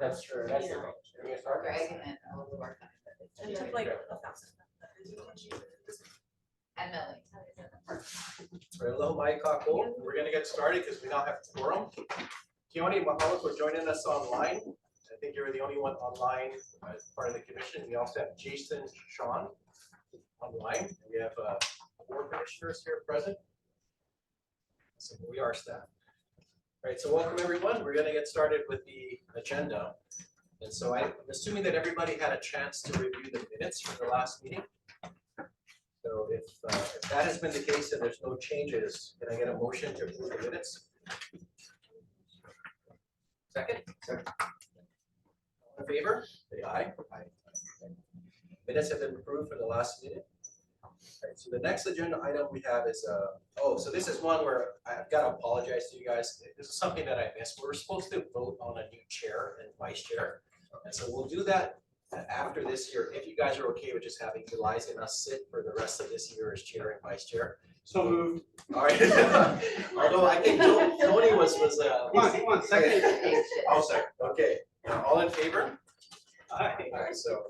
That's true. That's the thing. Should we start? Greg and then a little more time. And then like And Millie. Hello, Mike Kako. We're gonna get started because we don't have quorum. Keone Mahalo for joining us online. I think you're the only one online as part of the commission. We also have Jason Sean online. We have board commissioners here present. So we are staff. All right, so welcome everyone. We're gonna get started with the agenda. And so I'm assuming that everybody had a chance to review the minutes from the last meeting. So if that has been the case and there's no changes, can I get a motion to approve the minutes? Second? All in favor? Say aye. Aye. Minutes have been approved for the last meeting. Right, so the next agenda item we have is, so this is one where I've got to apologize to you guys. This is something that I missed. We're supposed to vote on a new chair and vice chair. And so we'll do that after this year, if you guys are okay with just having Eliza and us sit for the rest of this year as chair and vice chair. So moved. All right. Although I think Tony was. Come on, second. I'll second. Okay, all in favor? Aye. All right, so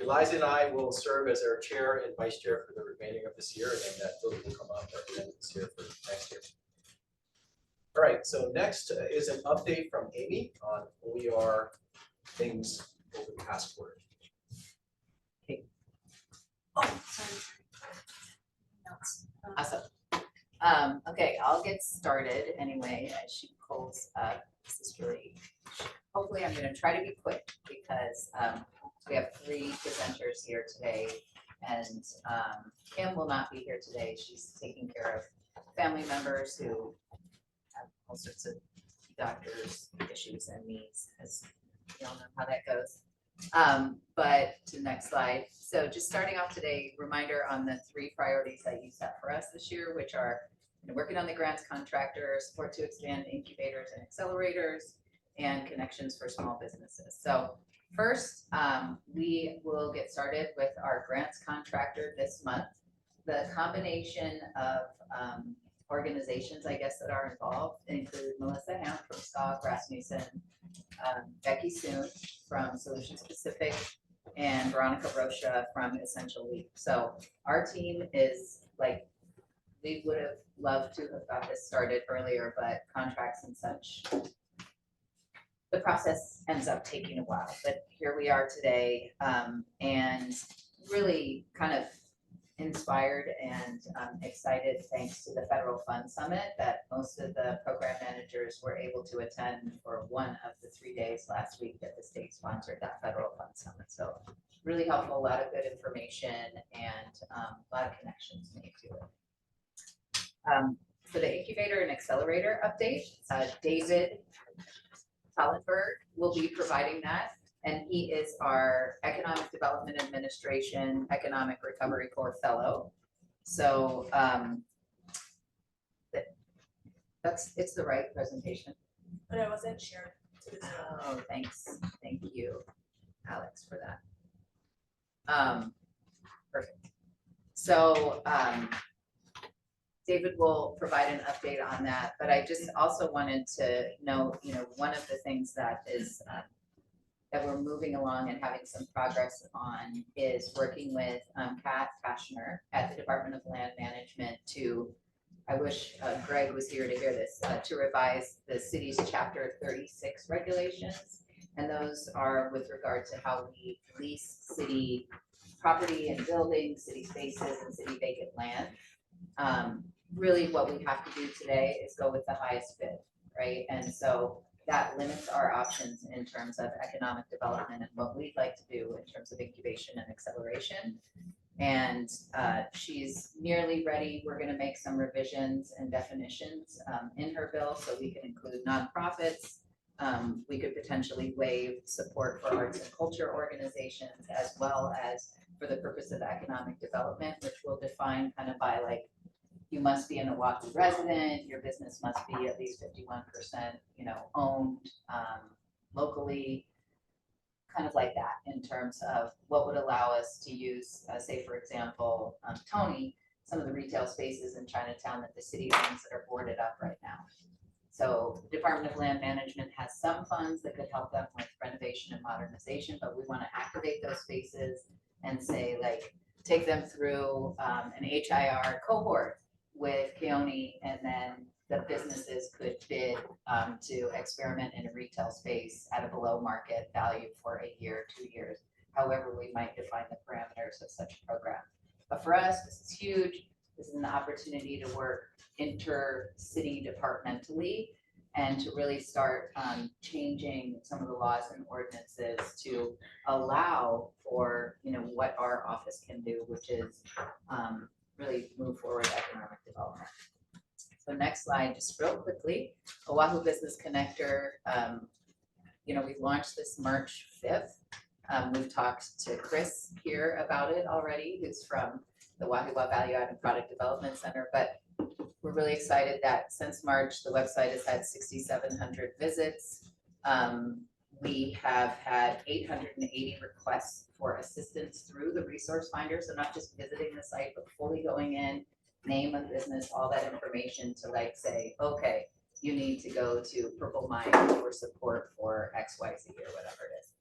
Eliza and I will serve as our chair and vice chair for the remaining of this year, and then that vote will come up at the end of this year for next year. All right, so next is an update from Amy on OER things over the past quarter. oh, sorry. Awesome. Okay, I'll get started anyway as she pulls up. This is really, hopefully I'm gonna try to be quick because we have 3 presenters here today, and Kim will not be here today. She's taking care of family members who have all sorts of doctors' issues and needs, as you all know how that goes. But to the next slide. So just starting off today, reminder on the 3 priorities that you set for us this year, which are working on the grants contractor, support to expand incubators and accelerators, and connections for small businesses. So first, we will get started with our grants contractor this month. The combination of organizations, I guess, that are involved include Melissa Ham from SCOG, Rasmussen, Becky Soon from Solutions Pacific, and Veronica Rocha from Essential Leap. So our team is like, we would have loved to have got this started earlier, but contracts and such, the process ends up taking a while. But here we are today, and really kind of inspired and excited thanks to the Federal Fund Summit that most of the program managers were able to attend for one of the 3 days last week that the state sponsored that Federal Fund Summit. So really helpful, a lot of good information and a lot of connections made to it. For the incubator and accelerator update, David Tallenberg will be providing that. And he is our Economic Development Administration Economic Recovery Corps Fellow. So it's the right presentation. But I wasn't sure. Oh, thanks. Thank you, Alex, for that. Perfect. So David will provide an update on that, but I just also wanted to note, one of the things that is that we're moving along and having some progress on is working with Kat Kashner at the Department of Land Management to, I wish Greg was here to hear this, to revise the city's Chapter 36 regulations. And those are with regard to how we lease city property and buildings, city spaces, and city vacant land. Really what we have to do today is go with the highest bid, right? And so that limits our options in terms of economic development and what we'd like to do in terms of incubation and acceleration. And she's nearly ready. We're going to make some revisions and definitions in her bill so we can include nonprofits. We could potentially waive support for arts and culture organizations, as well as for the purpose of economic development, which we'll define kind of by like, you must be an Oahu resident, your business must be at least 51%, owned locally, kind of like that in terms of what would allow us to use, say, for example, Tony, some of the retail spaces in Chinatown that the city owns that are boarded up right now. So Department of Land Management has some funds that could help them with renovation and modernization, but we want to activate those spaces and say like, take them through an HIR cohort with Keone, and then the businesses could bid to experiment in a retail space at a below market value for a year, 2 years, however we might define the parameters of such a program. But for us, this is huge. This is an opportunity to work inter-city departmentally and to really start changing some of the laws and ordinances to allow for, what our office can do, which is really move forward economic development. So next slide, just real quickly, Oahu Business Connector, we launched this March 5th. We've talked to Chris here about it already, who's from the Wahiawa Value Add and Product Development Center, but we're really excited that since March, the website has had 6,700 visits. We have had 880 requests for assistance through the resource finder, so not just visiting the site, but fully going in, name of business, all that information to like say, okay, you need to go to Purple Mine for support for XYZ or whatever it is.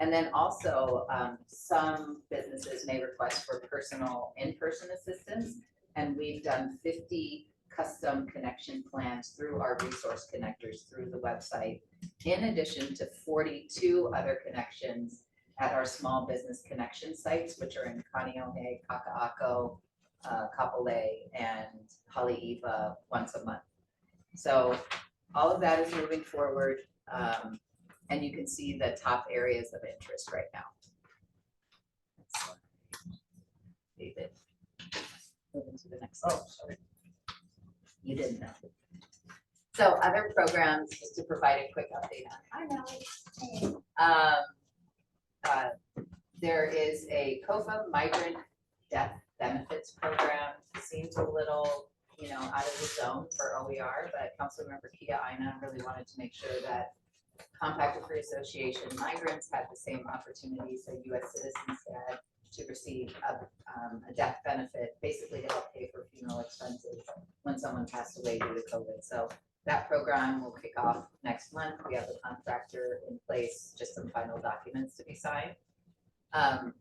And then also some businesses may request for personal in-person assistance, and we've done 50 custom connection plans through our resource connectors through the website, in addition to 42 other connections at our small business connection sites, which are in Kaneohe, Kaka'ako, Kapolei, and Haleiwa once a month. So all of that is moving forward, and you can see the top areas of interest right now. David, moving to the next slide. Oh, sorry. You didn't know. So other programs, just to provide a quick update on. I know. There is a COFA migrant death benefits program. Seems a little, out of the zone for OER, but Councilmember Kia Aina really wanted to make sure that Compacted Free Association migrants had the same opportunities that U.S. citizens had to receive a death benefit, basically to help pay for funeral expenses when someone passed away due to COVID. So that program will kick off next month. We have the contractor in place, just some final documents to be signed.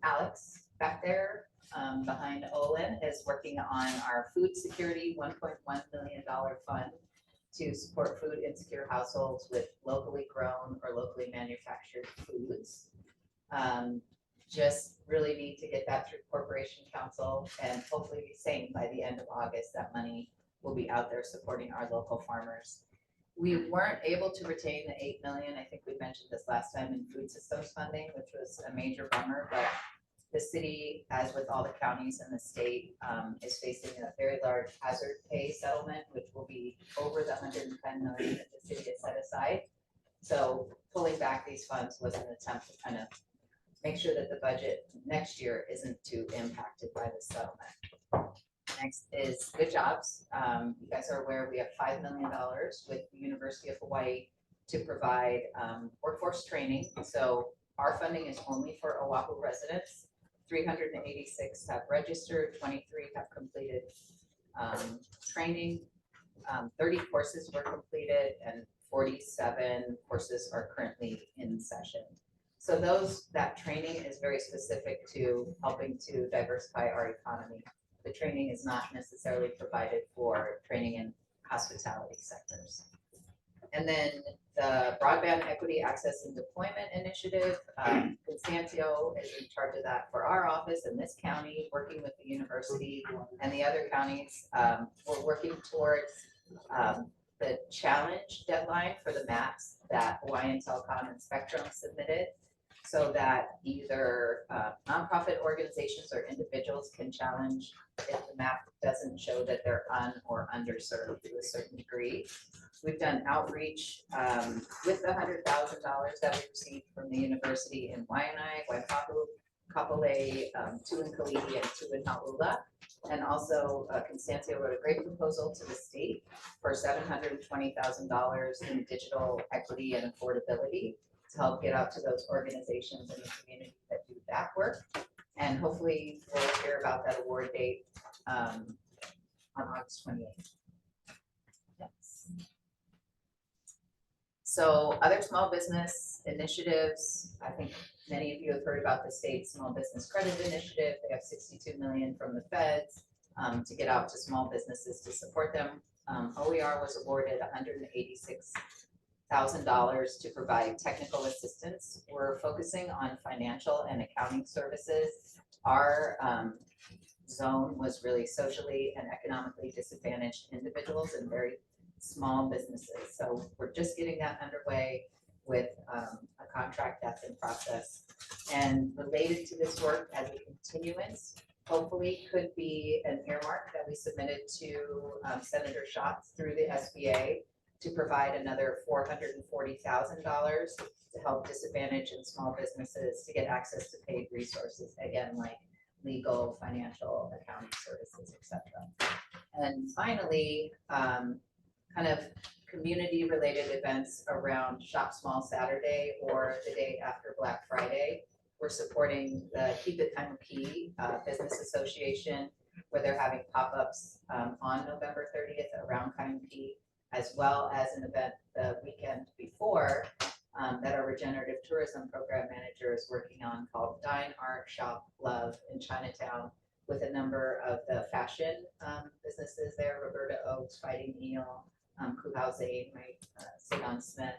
Alex back there behind Olin is working on our food security $1.1 million fund to support food insecure households with locally grown or locally manufactured foods. Just really need to get that through Corporation Council, and hopefully be same by the end of August. That money will be out there supporting our local farmers. We weren't able to retain the $8 million. I think we mentioned this last time in food systems funding, which was a major bummer, but the city, as with all the counties in the state, is facing a very large hazard pay settlement, which will be over the $110 million that the city has set aside. So pulling back these funds was an attempt to kind of make sure that the budget next year isn't too impacted by the settlement. Next is Good Jobs. You guys are aware we have $5 million with the University of Hawaii to provide workforce training. So our funding is only for Oahu residents. 386 have registered, 23 have completed training, 30 courses were completed, and 47 courses are currently in session. So that training is very specific to helping to diversify our economy. The training is not necessarily provided for training in hospitality sectors. And then the Broadband Equity Access and Deployment Initiative, Constantio is in charge of that for our office in this county, working with the university and the other counties. We're working towards the challenge deadline for the maps that Hawaiian Telecom and Spectrum submitted, so that either nonprofit organizations or individuals can challenge if the map doesn't show that they're or underserved to a certain degree. We've done outreach with the $100,000 that we received from the university in Waianae, Waipahu, Kapolei, 2 in Kalihi, and 2 in Hauula. And also Constantio wrote a great proposal to the state for $720,000 in digital equity and affordability to help get out to those organizations in the community that do that work. And hopefully we'll hear about that award date on August 28th. Yes. So other small business initiatives, I think many of you have heard about the state small business credit initiative. They have 62 million from the feds to get out to small businesses to support them. OER was awarded $186,000 to provide technical assistance. We're focusing on financial and accounting services. Our zone was really socially and economically disadvantaged individuals and very small businesses. So we're just getting that underway with a contract that's in process. And related to this work as a continuance, hopefully could be an earmark that we submitted to Senator Schatz through the SBA to provide another $440,000 to help disadvantaged and small businesses to get access to paid resources, again, like legal, financial, accounting services, etc. And finally, kind of community-related events around Shop Small Saturday or the day after Black Friday. We're supporting the Keep It MP Business Association, where they're having pop-ups on November 30th around MP, as well as an event the weekend before that our regenerative tourism program manager is working on called Dine, Art, Shop, Love in Chinatown, with a number of the fashion businesses there, Roberta Oaks, Fighting Eel, Kuhau Zaid, Sigon Smith,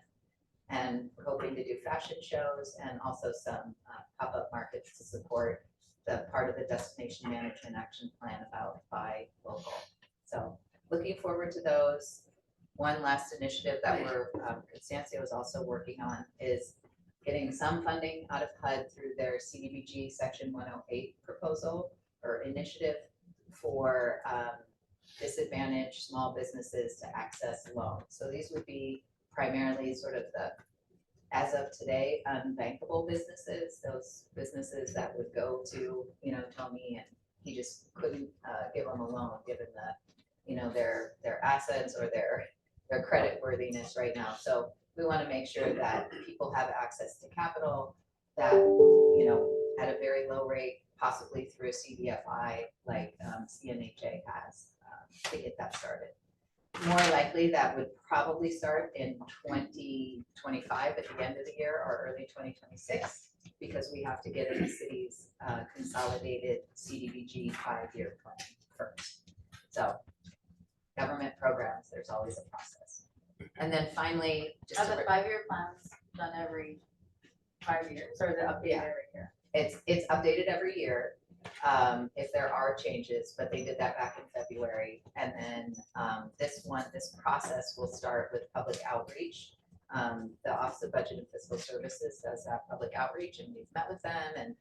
and we're hoping to do fashion shows and also some pop-up markets to support the part of the Destination Management Action Plan about buy local. So looking forward to those. One last initiative that we're, Constancio is also working on is getting some funding out of HUD through their CDBG Section 108 proposal or initiative for disadvantaged small businesses to access loans. So these would be primarily sort of the, as of today, unbankable businesses, those businesses that would go to, Tony, and he just couldn't give them a loan given the, their assets or their credit worthiness right now. So we want to make sure that people have access to capital that, at a very low rate, possibly through a CDFI like CNHA has to get that started. More likely that would probably start in 2025 at the end of the year or early 2026, because we have to get in the city's consolidated CDBG 5-year plan first. So government programs, there's always a process. And then finally, just Are the 5-year plans done every 5 years or they're updated every year? it's updated every year if there are changes, but they did that back in February. And then this process will start with public outreach. The Office of Budget and Fiscal Services does that public outreach, and we've met with them, and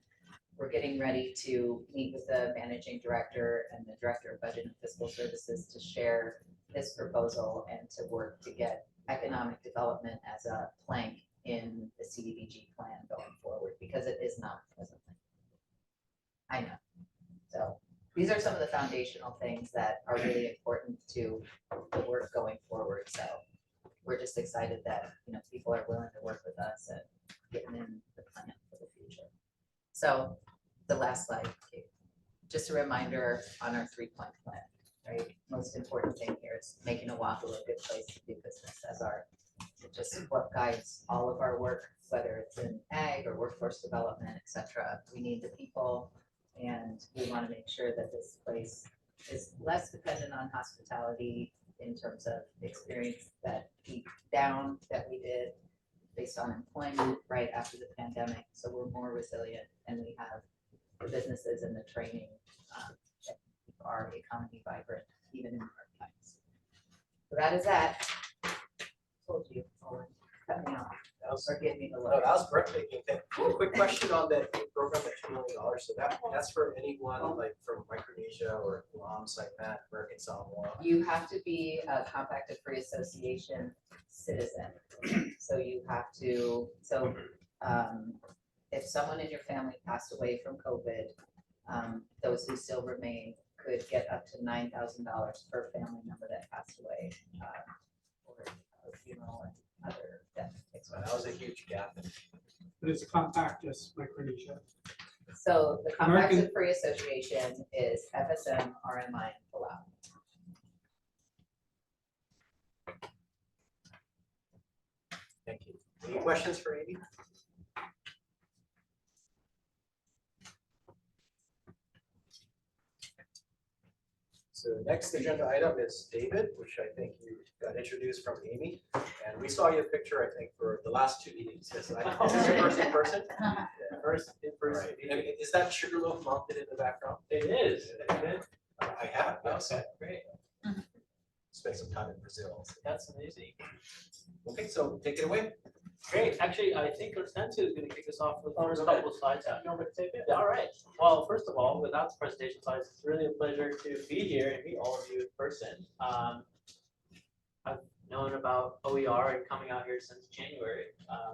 we're getting ready to meet with the managing director and the director of Budget and Fiscal Services to share this proposal and to work to get economic development as a plank in the CDBG plan going forward, because it is not presently. I know. So these are some of the foundational things that are really important to the work going forward. So we're just excited that people are willing to work with us and getting in the plan for the future. So the last slide, just a reminder on our 3-point plan, right? Most important thing here is making Oahu a good place to do business as just what guides all of our work, whether it's in ag or workforce development, etc. We need the people, and we want to make sure that this place is less dependent on hospitality in terms of experience that peak down that we did based on employment right after the pandemic. So we're more resilient, and we have the businesses and the training that keep our economy vibrant even in hard times. So that is that. Told you, Owen, cut me off. Or give me the No, look. that was breathtaking. Quick question on that program, that $2 million. So that's for anyone like from Micronesia or Guam, Saipan, American Samoa. You have to be a compacted free association citizen. So you have to, if someone in your family passed away from COVID, those who still remain could get up to $9,000 per family member that passed away, or a funeral and other death So that expenses. was a huge gap. But it's compact as Micronesia. So the compacted American- free association is FSM, RMI, and Palau. Thank you. Any questions for Amy? So next agenda item is David, which I think you got introduced from Amy. And we saw your picture, I think, for the last two meetings. Yes, is this your first in person? Yeah. First in-person Right. meeting. And is that Sugarloaf mounted in the background? It is. Have you been? I have, yes. Okay, great. Spent some time in Brazil. That's amazing. Okay, so take it away. Great. Actually, I think Constantia is going to kick us off with the Oh, first go ahead. couple of slides. You want me to take it? Yeah, all right. Well, first of all, without the presentation slides, it's really a pleasure to be here and meet all of you in person. I've known about OER and coming out here since January.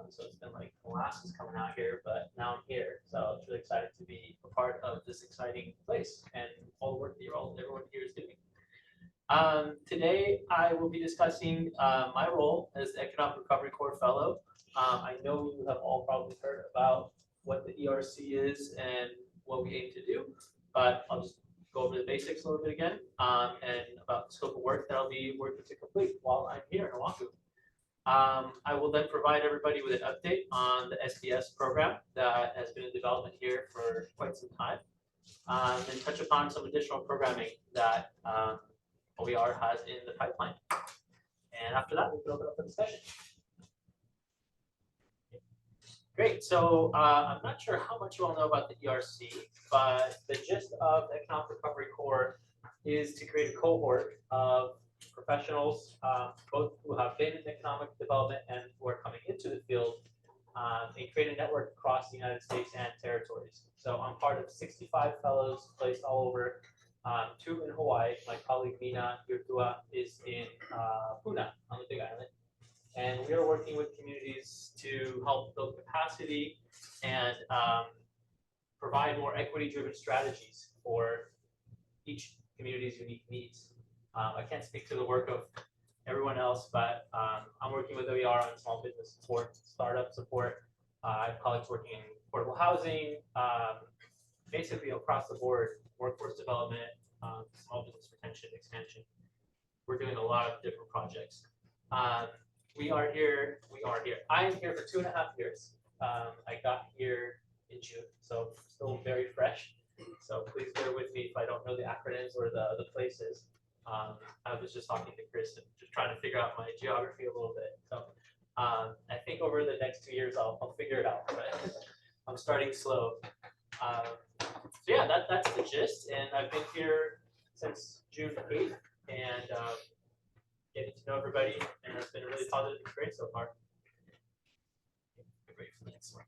So it's been like molasses coming out here, but now I'm here. So it's really excited to be a part of this exciting place and all the work that everyone here is doing. Today, I will be discussing my role as the Economic Recovery Corps Fellow. I know you have all probably heard about what the ERC is and what we aim to do, but I'll just go over the basics a little bit again and about the scope of work that I'll be working to complete while I'm here in Oahu. I will then provide everybody with an update on the SBS program that has been in development here for quite some time, and touch upon some additional programming that OER has in the pipeline. And after that, we can open up the discussion. Great, so I'm not sure how much you all know about the ERC, but the gist of the Economic Recovery Corps is to create a cohort of professionals, both who have been in economic development and who are coming into the field, and create a network across the United States and territories. So I'm part of 65 fellows placed all over, 2 in Hawaii. My colleague Mina Yurtua is in Puna on the Big Island. And we are working with communities to help build capacity and provide more equity-driven strategies for each community's unique needs. I can't speak to the work of everyone else, but I'm working with OER on small business support, startup support. I have colleagues working in affordable housing, basically across the board, workforce development, small business retention, expansion. We're doing a lot of different projects. We are here. I am here for 2.5 years. I got here in June, so still very fresh. So please bear with me if I don't know the acronyms or the places. I was just talking to Chris and just trying to figure out my geography a little bit. So I think over the next 2 years, I'll figure it out, but I'm starting slow. So yeah, that's the gist. And I've been here since June 8th and getting to know everybody, and it's been a really positive experience so far. Great for the next one.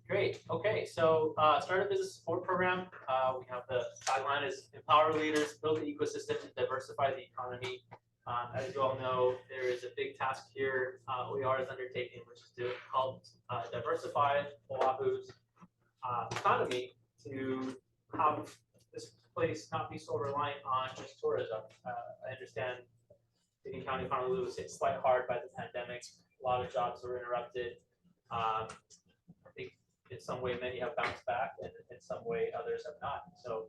Great. Okay, so Startup Business Support Program. We have the tagline is empower leaders, build the ecosystem, and diversify the economy. As you all know, there is a big task here OER is undertaking, which is to help diversify Oahu's economy to have this place not be so reliant on just tourism. I understand City County of Honolulu was hit quite hard by the pandemic. A lot of jobs were interrupted. I think in some way many have bounced back, and in some way others have not. So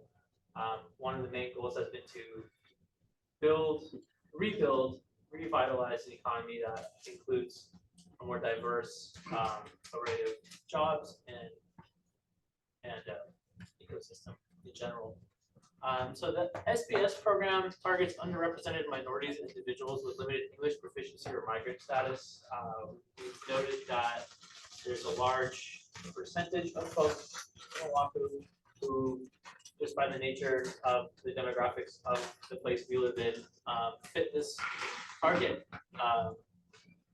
one of the main goals has been to rebuild, revitalize an economy that includes a more diverse array of jobs and ecosystem in general. So the SBS program targets underrepresented minorities and individuals with limited English proficiency or migrant status. We've noted that there's a large percentage of folks in Oahu who, just by the nature of the demographics of the place we live in, fit this target.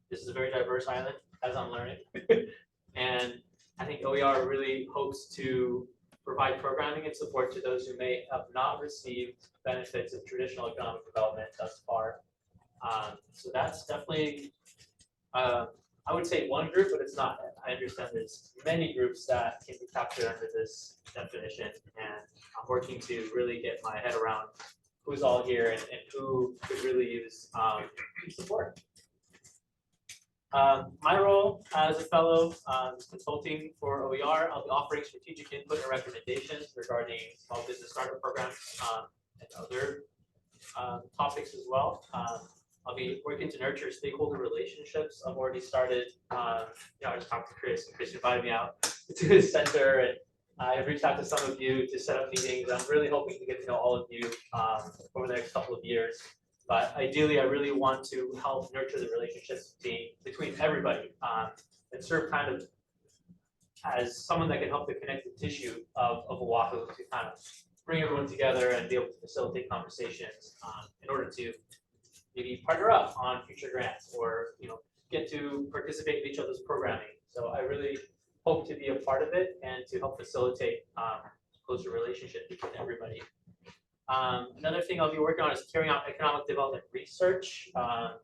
This is a very diverse island, as I'm learning. And I think OER really hopes to provide programming and support to those who may have not received benefits of traditional economic development thus far. So that's definitely, I would say one group, but it's not. I understand there's many groups that can be captured under this definition, and I'm working to really get my head around who's all here and who could really use support. My role as a fellow is consulting for OER. I'll be offering strategic input and recommendations regarding small business startup programs and other topics as well. I'll be working to nurture stakeholder relationships. I've already started, I just talked to Chris, and Chris invited me out to his center, and I've reached out to some of you to set up meetings. I'm really hoping to get to know all of you over the next couple of years. But ideally, I really want to help nurture the relationships between everybody and serve kind of as someone that can help the connective tissue of Oahu to kind of bring everyone together and be able to facilitate conversations in order to maybe partner up on future grants or get to participate in each other's programming. So I really hope to be a part of it and to help facilitate closer relationship between everybody. Another thing I'll be working on is carrying out economic development research. I'll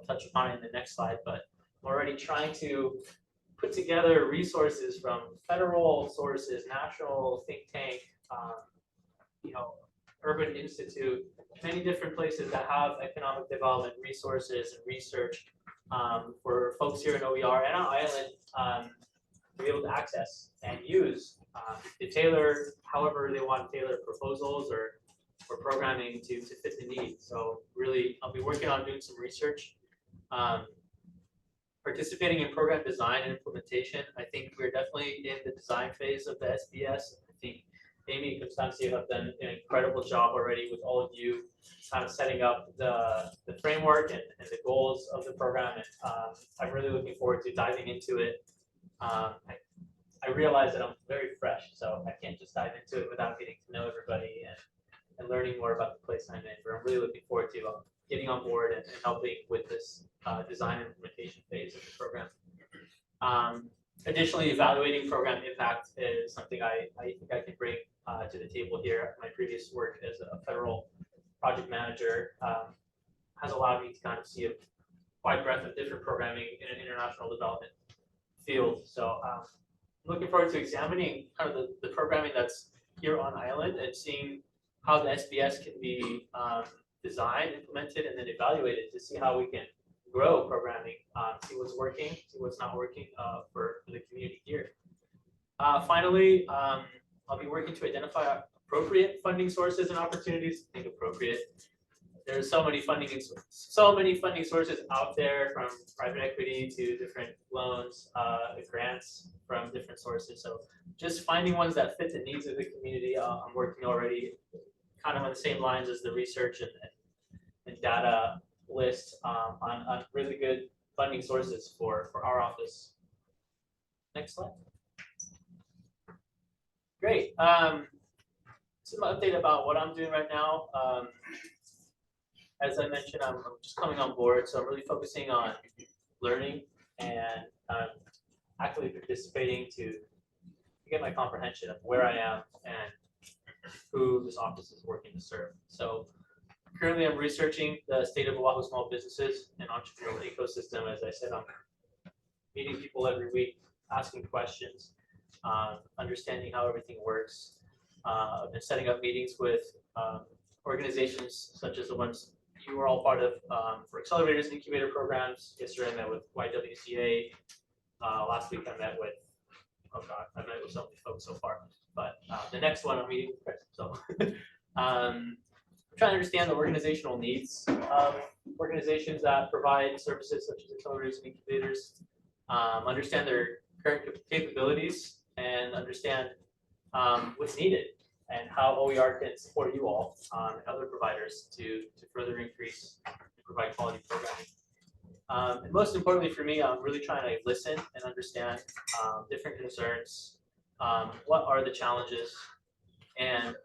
touch upon it in the next slide, but I'm already trying to put together resources from federal sources, national think tank, Urban Institute, many different places that have economic development resources and research for folks here in OER and on island to be able to access and use to tailor however they want to tailor proposals or programming to fit the needs. So really, I'll be working on doing some research. Participating in program design and implementation. I think we're definitely in the design phase of the SBS. I think Amy and Constancia have done an incredible job already with all of you kind of setting up the framework and the goals of the program. And I'm really looking forward to diving into it. I realize that I'm very fresh, so I can't just dive into it without getting to know everybody and learning more about the place I'm in. But I'm really looking forward to getting on board and helping with this design and implementation phase of the program. Additionally, evaluating program impact is something I think I can bring to the table here. My previous work as a federal project manager has allowed me to kind of see a wide breadth of different programming in an international development field. So I'm looking forward to examining kind of the programming that's here on island and seeing how the SBS can be designed, implemented, and then evaluated to see how we can grow programming, see what's working, see what's not working for the community here. Finally, I'll be working to identify appropriate funding sources and opportunities. I think appropriate. There's so many funding sources out there, from private equity to different loans, grants from different sources. So just finding ones that fit the needs of the community. I'm working already kind of on the same lines as the research and data list on really good funding sources for our office. Next slide. Great. Some update about what I'm doing right now. As I mentioned, I'm just coming on board, so I'm really focusing on learning and actively participating to get my comprehension of where I am and who this office is working to serve. So currently I'm researching the state of Oahu small businesses and entrepreneurial ecosystem. As I said, I'm meeting people every week, asking questions, understanding how everything works. I've been setting up meetings with organizations such as the ones you were all part of for accelerators and incubator programs. Yesterday I met with YWCA. Last week I met with, oh God, I've met with so many folks so far. But the next one I'm meeting with Chris. So I'm trying to understand the organizational needs of organizations that provide services such as accelerators and incubators, understand their current capabilities, and understand what's needed and how OER can support you all and other providers to further increase and provide quality programming. And most importantly for me, I'm really trying to listen and understand different concerns, what are the challenges, and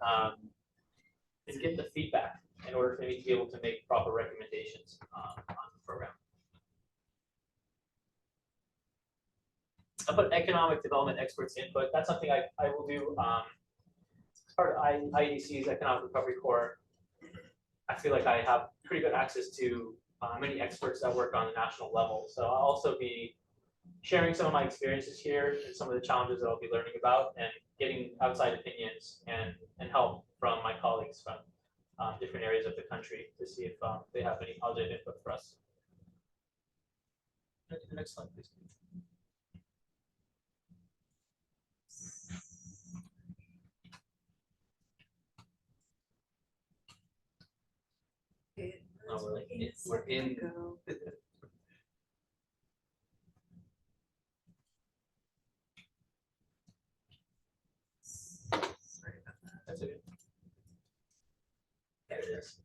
get the feedback in order for me to be able to make proper recommendations on the program. I put economic development experts input. That's something I will do as part of IEDC's Economic Recovery Corps. I feel like I have pretty good access to many experts that work on the national level. So I'll also be sharing some of my experiences here and some of the challenges that I'll be learning about, and getting outside opinions and help from my colleagues from different areas of the country to see if they have any positive input for us. The next slide, please. I Oh, was really? looking we're in. That's okay. There it is.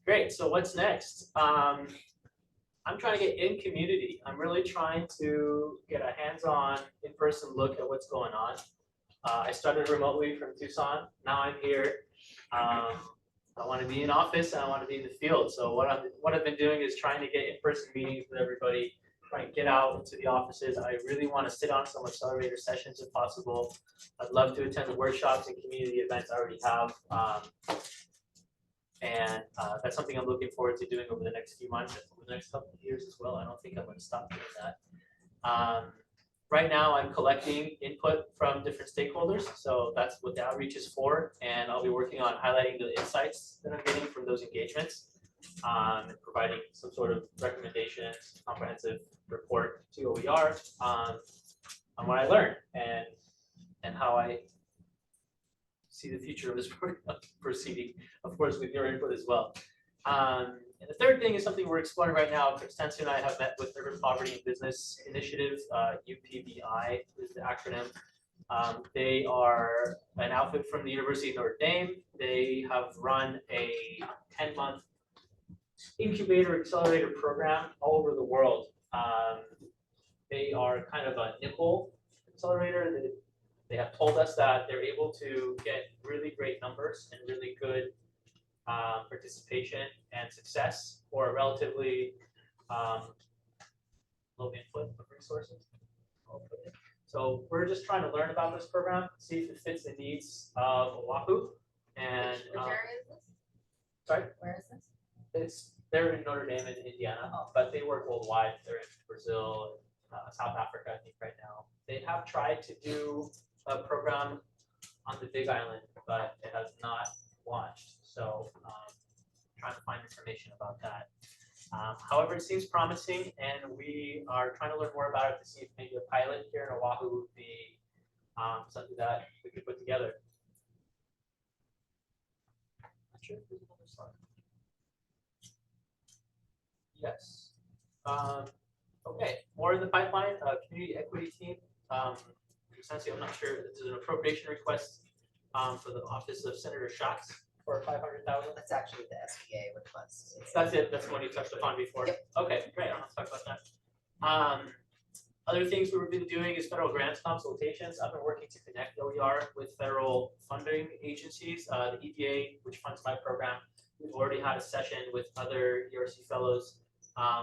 Great, so what's next? I'm trying to get in community. I'm really trying to get a hands-on, in-person look at what's going on. I started remotely from Tucson. Now I'm here. I want to be in office and I want to be in the field. So what I've been doing is trying to get in-person meetings with everybody, trying to get out into the offices. I really want to sit on some accelerator sessions if possible. I'd love to attend the workshops and community events I already have. That's something I'm looking forward to doing over the next few months, and over the next couple of years as well. I don't think I'm going to stop doing that. Right now, I'm collecting input from different stakeholders, so that's what the outreach is for, and I'll be working on highlighting the insights that I'm getting from those engagements, and providing some sort of recommendations, comprehensive report to OER on what I learned and how I see the future of this program proceeding, of course, with your input as well. And the third thing is something we're exploring right now. Constantia and I have met with Urban Poverty and Business Initiative, UPBI is the acronym. They are an outfit from the University of Notre Dame. They have run a 10-month incubator accelerator program all over the world. They are kind of a nimble accelerator. They have told us that they're able to get really great numbers and really good participation and success for a relatively low input of resources. So we're just trying to learn about this program, see if it fits the needs of Oahu. And Which area is this? sorry, Where is this? they're in Notre Dame in Indiana, but they work worldwide. They're in Brazil, South Africa, I think right now. They have tried to do a program on the Big Island, but it has not launched. So trying to find information about that. However, it seems promising, and we are trying to learn more about it to see if maybe a pilot here in Oahu would be something that we could put together. Not sure if there's another slide. Yes. Okay, more in the pipeline. Community equity team. Essentially, I'm not sure. This is an appropriation request for the office of Senator Schatz for 500,000. That's actually the SBA request. That's it. That's the one you touched upon before. Yep. Okay, great. I don't have to talk about that. Other things we've been doing is federal grants consultations. I've been working to connect OER with federal funding agencies. The EDA, which funds my program, we've already had a session with other ERC fellows,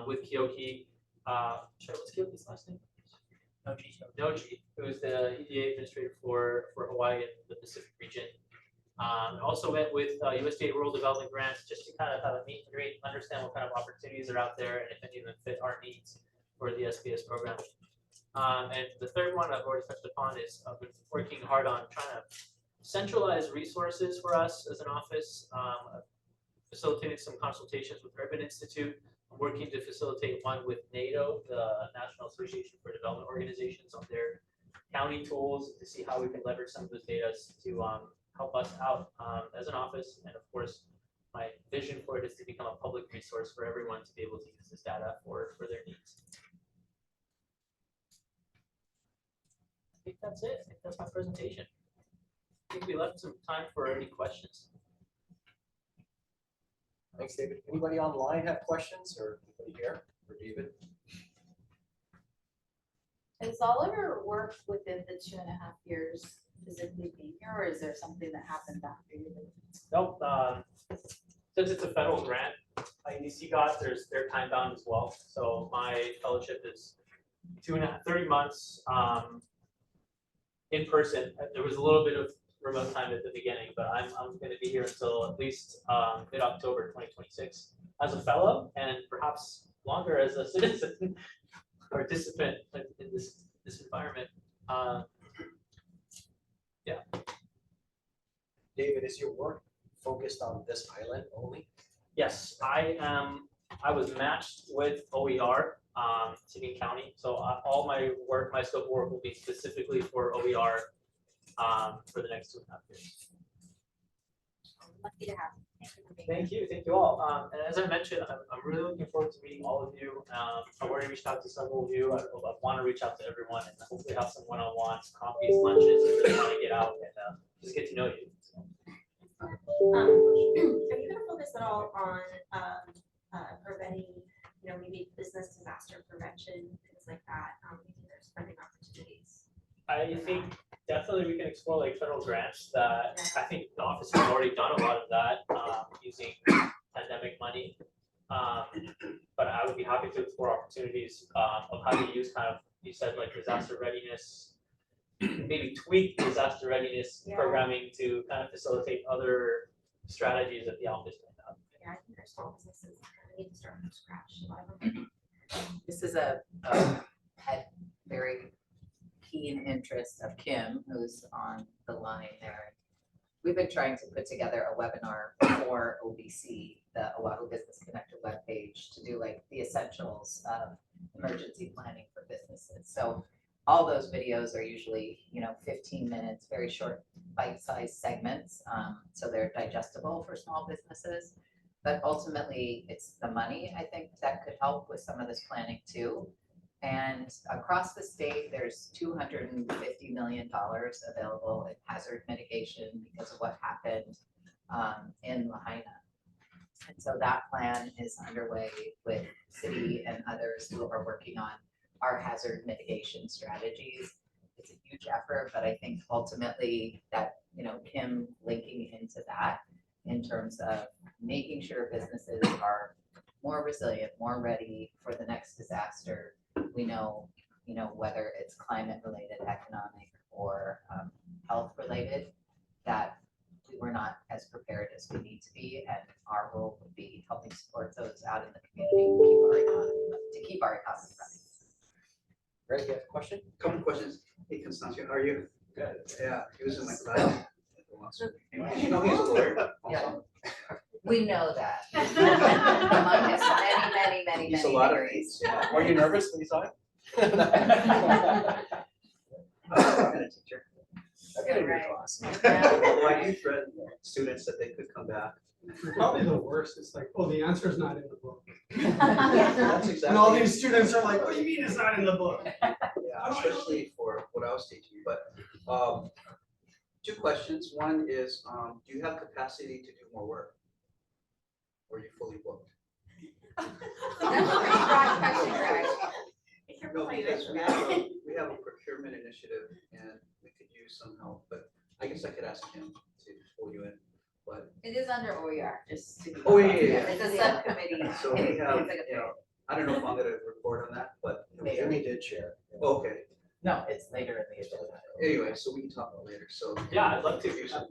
with Kyoki. What's Kyoki's last name? Noji, who is the EDA administrator for Hawaii and the Pacific region. Also met with USDA Rural Development Grants just to kind of have a meet and greet, understand what kind of opportunities are out there and if any of them fit our needs for the SPS program. And the third one I've already touched upon is I've been working hard on trying to centralize resources for us as an office, facilitating some consultations with Urban Institute. I'm working to facilitate one with NATO, the National Association for Development Organizations, on their county tools to see how we can leverage some of those data to help us out as an office. And of course, my vision for it is to become a public resource for everyone to be able to use this data for their needs. I think that's it. I think that's my presentation. I think we left some time for any questions. Thanks, David. Anybody online have questions, or anybody here for David? Has Oliver worked within the 2.5 years physically being here, or is there something that happened after you? Nope. Since it's a federal grant, IEDC got, they're time bound as well. So my fellowship is 30 months in person. There was a little bit of remote time at the beginning, but I'm going to be here until at least mid-October 2026 as a fellow, and perhaps longer as a citizen or participant in this environment. Yeah. David, is your work focused on this island only? Yes, I am. I was matched with OER, Seguin County. So all my work, my scope of work will be specifically for OER for the next 2.5 years. Lucky to have you. Thank you for being here. Thank you all. And as I mentioned, I'm really looking forward to meeting all of you. I've already reached out to several of you. I want to reach out to everyone and hopefully have some one-on-ones, coffees, lunches, and really want to get out and just get to know you. So, Are you gonna focus at all on preventing, maybe business disaster prevention, things like that? Maybe there's funding opportunities. I think definitely we can explore like federal grants that I think the office has already done a lot of that using pandemic money. But I would be happy to explore opportunities of how to use kind of, you said like disaster readiness, maybe tweak disaster readiness Yeah. programming to kind of facilitate other strategies that the office might have. Yeah, I think our small businesses kind of need to start from scratch. A lot of them. This is a very keen interest of Kim, who's on the line there. We've been trying to put together a webinar for OBC, the Oahu Business Connector webpage, to do like the essentials of emergency planning for businesses. So all those videos are usually, 15 minutes, very short bite-sized segments. So they're digestible for small businesses. But ultimately, it's the money, I think, that could help with some of this planning too. And across the state, there's $250 million available in hazard mitigation because of what happened in Lahaina. And so that plan is underway with city and others who are working on our hazard mitigation strategies. It's a huge effort, but I think ultimately that, Kim linking into that in terms of making sure businesses are more resilient, more ready for the next disaster. We know, whether it's climate related, economic, or health related, that we were not as prepared as we need to be, and our role would be helping support those out in the community to keep our economy running. Greg, you have a question? Couple questions. Hey, Constantia, how are you? Good. Yeah, he was in my class. You know, he's a lawyer. Yeah. We know that. Among his many He's a lot of degrees. things. Yeah. Were you nervous when you saw it? I'm a teacher. I've been in your Right. class. Although I do threaten students that they could come back. Probably the worst is like, oh, the answer's not in the book. That's And all exactly, these students are like, what do you mean it's not in the book? yeah, especially for what I was teaching, but, two questions. One is, do you have capacity to do more work? Or are you fully booked? That's a pretty broad question, Greg. No, because we have a procurement initiative and we could use some help, but I guess I could ask him to pull you in, but. It is under OER, just to be. Oh, yeah. It's a subcommittee. So we have, It's like a- I don't know if I'm gonna report on that, but, Later. Jimmy did share. okay, No, it's later in the agenda. anyway, so we can talk about it later, so. Yeah, I'd love to. If you should-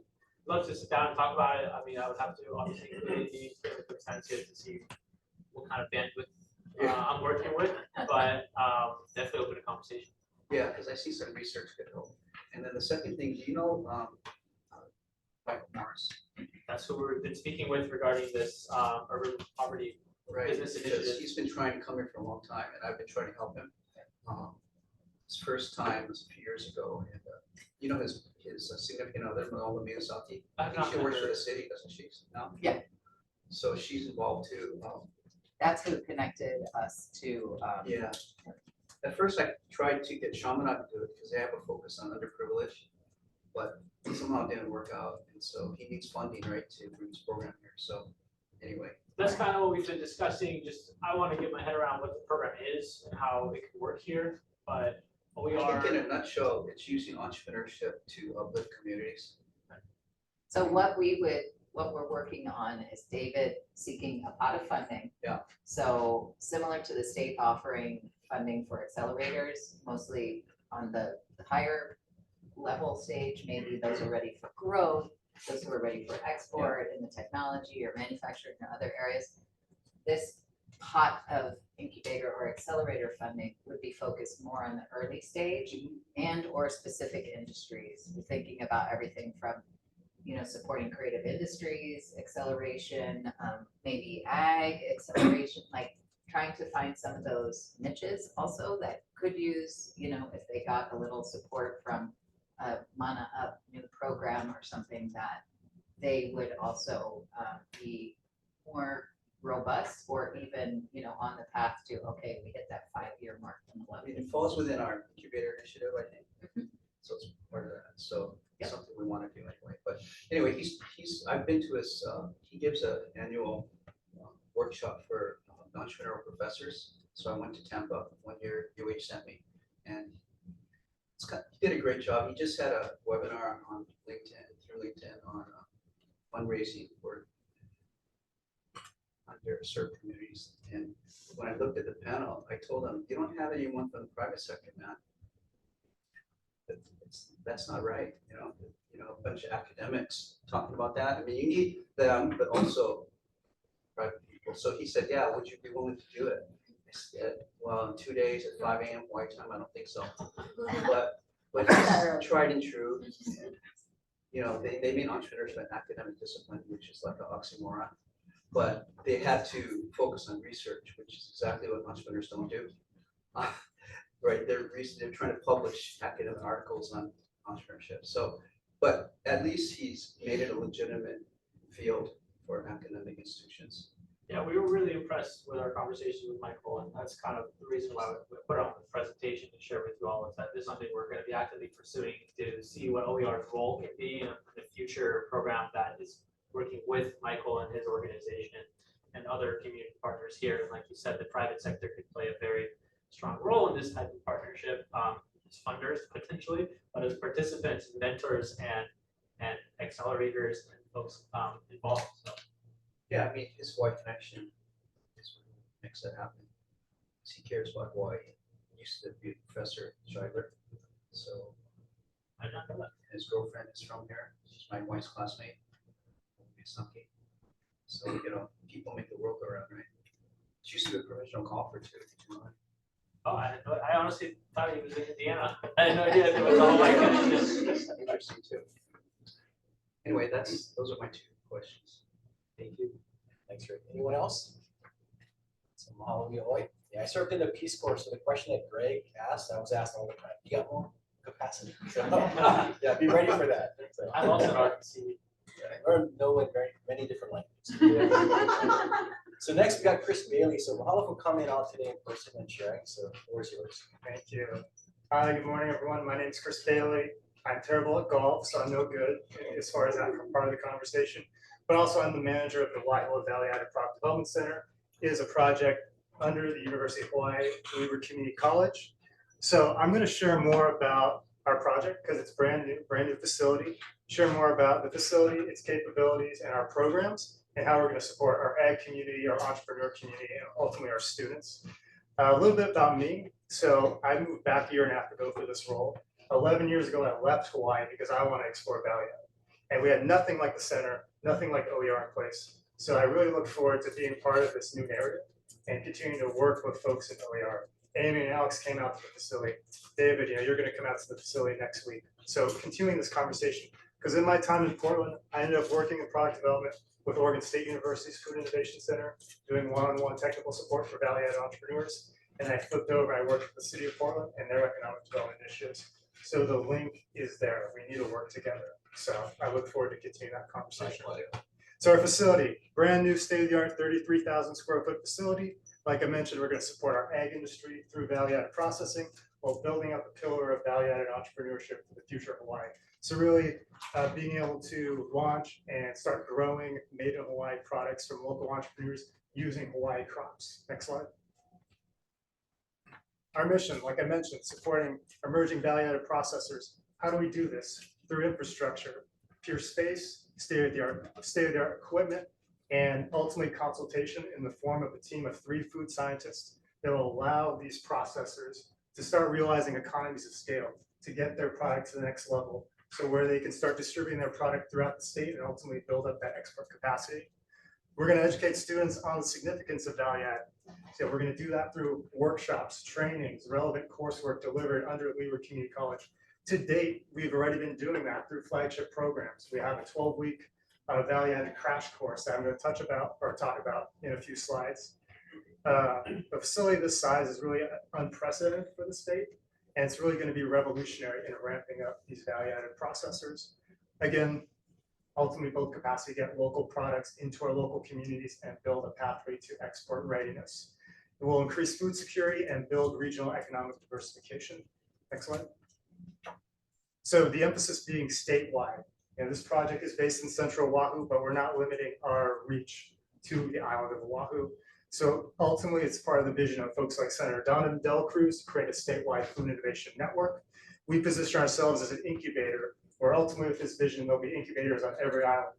Love to sit down and talk about it. I mean, I would have to obviously include the extensive to see what kind of bandwidth I'm working with, but definitely open a conversation. Yeah, because I see some research could help. And then the second thing, do you know, Michael Morris? That's who we've been speaking with regarding this urban poverty. Right, Business because initiative. he's been trying to come here for a long time and I've been trying to help him. His first time was a few years ago and, his significant other, Malala Miyazaki, I think she works for the city, doesn't she? No? Yeah. So she's involved too. That's who connected us to, Yeah. At first I tried to get Chaminade to do it because they have a focus on underprivileged, but somehow it didn't work out. And so he needs funding, right, to bring this program here. So anyway. That's kind of what we've been discussing. Just, I want to get my head around what the program is and how it can work here, but we I are. think in a nutshell, it's using entrepreneurship to uplift communities. so what we're working on is David seeking a pot of funding. Yeah. So similar to the state offering funding for accelerators, mostly on the higher level stage, maybe those are ready for growth, those who are ready for export in the technology or manufacturing or other areas. This pot of incubator or accelerator funding would be focused more on the early stage and or specific industries. We're thinking about everything from, supporting creative industries, acceleration, maybe ag acceleration, like trying to find some of those niches also that could use, if they got a little support from a Mana Up new program or something that they would also be more robust or even, on the path to, okay, we hit that 5-year mark in the levy. It falls within our incubator initiative, I think. Mhm. So it's part of that. So Yep. something we want to do anyway. But anyway, I've been to his, he gives an annual workshop for entrepreneurial professors. So I went to Tampa one year, UH sent me. And he did a great job. He just had a webinar on LinkedIn, through LinkedIn on fundraising for underserved communities. And when I looked at the panel, I told him, you don't have anyone from the private sector, man. That's not right, a bunch of academics talking about that. I mean, you need them, but also private people. So he said, yeah, would you be willing to do it? I said, well, in 2 days at 5 a.m. White time, I don't think so. But it's tried and true. And, they mean entrepreneurs by academic discipline, which is like an oxymoron. But they had to focus on research, which is exactly what entrepreneurs don't do. Right, they're trying to publish academic articles on entrepreneurship. So, but at least he's made it a legitimate field for academic institutions. Yeah, we were really impressed with our conversation with Michael, and that's kind of the reason why we put on the presentation to share with you all, is that this is something we're going to be actively pursuing to see what OER's role can be in a future program that is working with Michael and his organization and other community partners here. And like you said, the private sector could play a very strong role in this type of partnership, as funders potentially, but as participants, mentors, and accelerators and folks involved. So. Yeah, I mean, his Hawaii connection is what makes that happen. He cares about Hawaii. He used to be a professor at Schuyler. So I don't know that. his girlfriend is from here. She's my wife's classmate. Misaki. So, people make the world go around, right? She used to be a professional golfer too. Did you know that? Oh, I honestly thought he was in Indiana. I had no idea if it was all like that. Interesting too. Anyway, those are my 2 questions. Thank you. Thanks, Rick. Anyone else? So mahalo Vi'oi. Yeah, I served in the Peace Corps, so the question that Greg asked, I was asked all the time. You got more capacity? So, yeah, be ready for that. So, I'm also an RPC. I learned know in many different languages. So next we got Chris Bailey. So mahalo for coming out today in person and sharing. So the floor is yours. Thank you. Hi, good morning, everyone. My name is Chris Bailey. I'm terrible at golf, so I'm no good as far as that part of the conversation. But also I'm the manager of the Waihoa Valley Added Product Development Center. It is a project under the University of Hawaii Weaver Community College. So I'm going to share more about our project because it's brand new facility. Share more about the facility, its capabilities, and our programs, and how we're going to support our ag community, our entrepreneur community, and ultimately our students. A little bit about me. So I moved back a year and a half ago for this role. 11 years ago, I left Hawaii because I want to explore Valley Added. And we had nothing like the center, nothing like OER in place. So I really look forward to being part of this new narrative and continuing to work with folks in OER. Amy and Alex came out to the facility. David, you're going to come out to the facility next week. So continuing this conversation, because in my time in Portland, I ended up working in product development with Oregon State University's Food Innovation Center, doing one-on-one technical support for Valley Added entrepreneurs. And I flipped over, I worked with the city of Portland and their economic development initiatives. So the link is there. We need to work together. So I look forward to continuing that conversation. So our facility, brand new state-of-the-art 33,000 square foot facility. Like I mentioned, we're going to support our ag industry through value-added processing while building up a pillar of value-added entrepreneurship for the future of Hawaii. So really being able to launch and start growing made in Hawaii products from local entrepreneurs using Hawaii crops. Next slide. Our mission, like I mentioned, supporting emerging value-added processors. How do we do this? Through infrastructure, pure space, state-of-the-art equipment, and ultimately consultation in the form of a team of 3 food scientists that will allow these processors to start realizing economies of scale to get their product to the next level. So where they can start distributing their product throughout the state and ultimately build up that export capacity. We're going to educate students on the significance of value add. So we're going to do that through workshops, trainings, relevant coursework delivered under Weaver Community College. To date, we've already been doing that through flagship programs. We have a 12-week value added crash course that I'm going to talk about in a few slides. A facility this size is really unprecedented for the state, and it's really going to be revolutionary in ramping up these value added processors. Again, ultimately build capacity, get local products into our local communities and build a pathway to export readiness. It will increase food security and build regional economic diversification. Excellent. So the emphasis being statewide. And this project is based in central Oahu, but we're not limiting our reach to the island of Oahu. So ultimately, it's part of the vision of folks like Senator Donovan Del Cruz to create a statewide food innovation network. We position ourselves as an incubator, where ultimately with this vision, there'll be incubators on every island.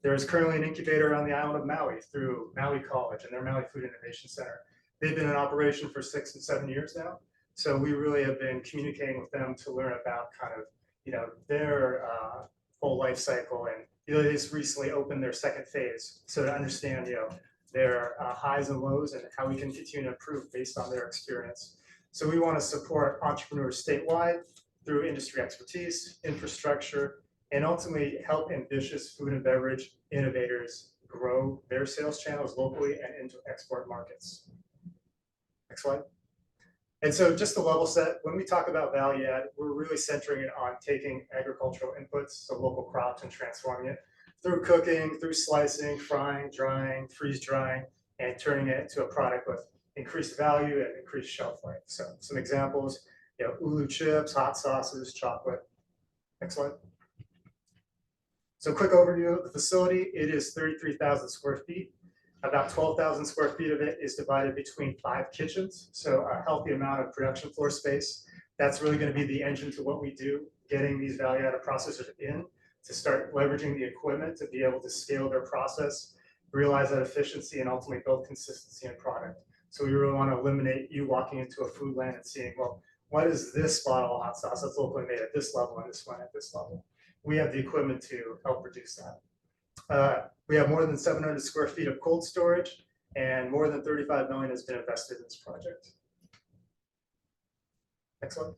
There is currently an incubator on the island of Maui through Maui College and their Maui Food Innovation Center. They've been in operation for 6 and 7 years now. So we really have been communicating with them to learn about kind of, their whole life cycle. And, they just recently opened their second phase. So to understand, their highs and lows and how we can continue to improve based on their experience. So we want to support entrepreneurs statewide through industry expertise, infrastructure, and ultimately help ambitious food and beverage innovators grow their sales channels locally and into export markets. Next slide. And so just to level set, when we talk about value add, we're really centering it on taking agricultural inputs, so local crops, and transforming it through cooking, through slicing, frying, drying, freeze drying, and turning it into a product with increased value and increased shelf life. So some examples, ulu chips, hot sauces, chocolate. Next slide. So quick overview of the facility. It is 33,000 square feet. About 12,000 square feet of it is divided between 5 kitchens. So a healthy amount of production floor space. That's really going to be the engine to what we do, getting these value-added processors in to start leveraging the equipment to be able to scale their process, realize that efficiency, and ultimately build consistency in product. So we really want to eliminate you walking into a food land and seeing, well, what is this bottle of hot sauce that's locally made at this level and this one at this level? We have the equipment to help produce that. We have more than 700 square feet of cold storage, and more than 35 million has been invested in this project. Next one.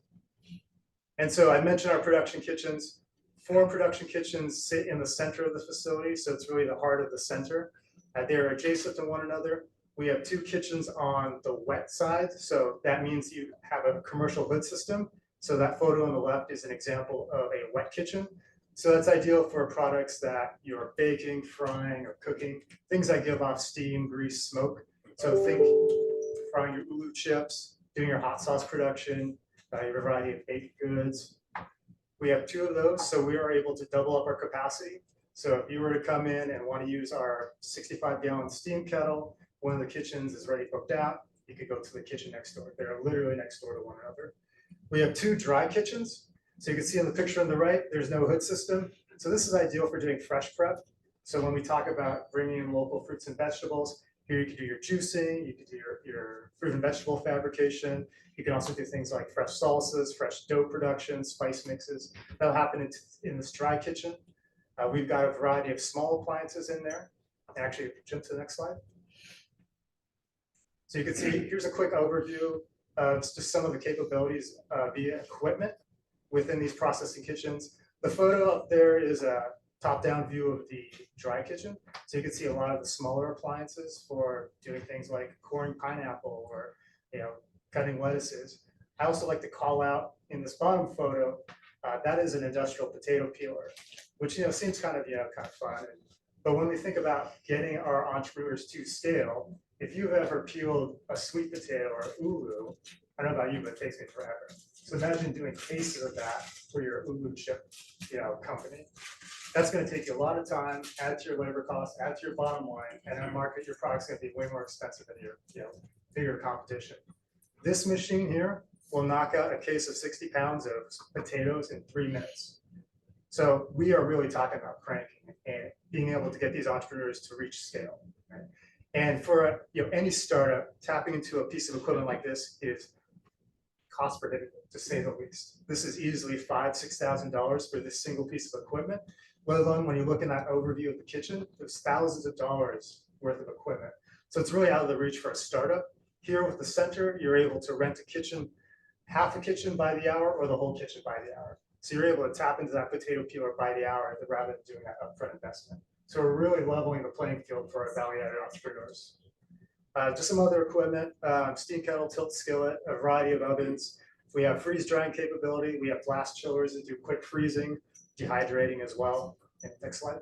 And so I mentioned our production kitchens. 4 production kitchens sit in the center of the facility, so it's really the heart of the center. They're adjacent to one another. We have 2 kitchens on the wet side, so that means you have a commercial hood system. So that photo on the left is an example of a wet kitchen. So that's ideal for products that you're baking, frying, or cooking, things that give off steam, grease, smoke. So think frying your ulu chips, doing your hot sauce production, your variety of baked goods. We have 2 of those, so we are able to double up our capacity. So if you were to come in and want to use our 65-gallon steam kettle, one of the kitchens is already booked out, you could go to the kitchen next door. They're literally next door to one another. We have 2 dry kitchens. So you can see in the picture on the right, there's no hood system. So this is ideal for doing fresh prep. So when we talk about bringing in local fruits and vegetables, here you can do your juicing, you can do your fruit and vegetable fabrication. You can also do things like fresh salsas, fresh dough production, spice mixes. That'll happen in this dry kitchen. We've got a variety of small appliances in there. And actually, jump to the next slide. So you can see, here's a quick overview of just some of the capabilities via equipment within these processing kitchens. The photo up there is a top-down view of the dry kitchen. So you can see a lot of the smaller appliances for doing things like coring pineapple or cutting lettuces. I also like to call out in this bottom photo, that is an industrial potato peeler, which seems kind of fun. But when we think about getting our entrepreneurs to scale, if you've ever peeled a sweet potato or ulu, I don't know about you, but it takes me forever. So imagine doing cases of that for your ulu chip, company. That's going to take you a lot of time, add to your labor costs, add to your bottom line, and then market your product's going to be way more expensive than your, bigger competition. This machine here will knock out a case of 60 pounds of potatoes in 3 minutes. So we are really talking about cranking and being able to get these entrepreneurs to reach scale. Right? And for any startup, tapping into a piece of equipment like this is cost prohibitive, to say the least. This is easily $5,000–6,000 for this single piece of equipment, let alone when you look in that overview of the kitchen, there's thousands of dollars worth of equipment. So it's really out of the reach for a startup. Here with the center, you're able to rent a kitchen, half a kitchen by the hour or the whole kitchen by the hour. So you're able to tap into that potato peeler by the hour rather than doing that upfront investment. So we're really leveling the playing field for our value-added entrepreneurs. Just some other equipment, steam kettle, tilt skillet, a variety of ovens. We have freeze drying capability. We have blast chillers that do quick freezing, dehydrating as well. And next slide.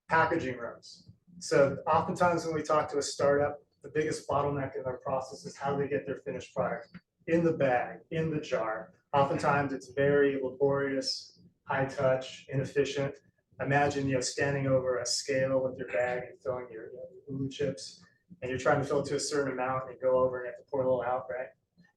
Packaging rooms. So oftentimes when we talk to a startup, the biggest bottleneck in their process is how do they get their finished product in the bag, in the jar. Oftentimes it's very laborious, high touch, inefficient. Imagine, standing over a scale with your bag and filling your Hulu chips, and you're trying to fill it to a certain amount and you go over and you have to pour a little out, right?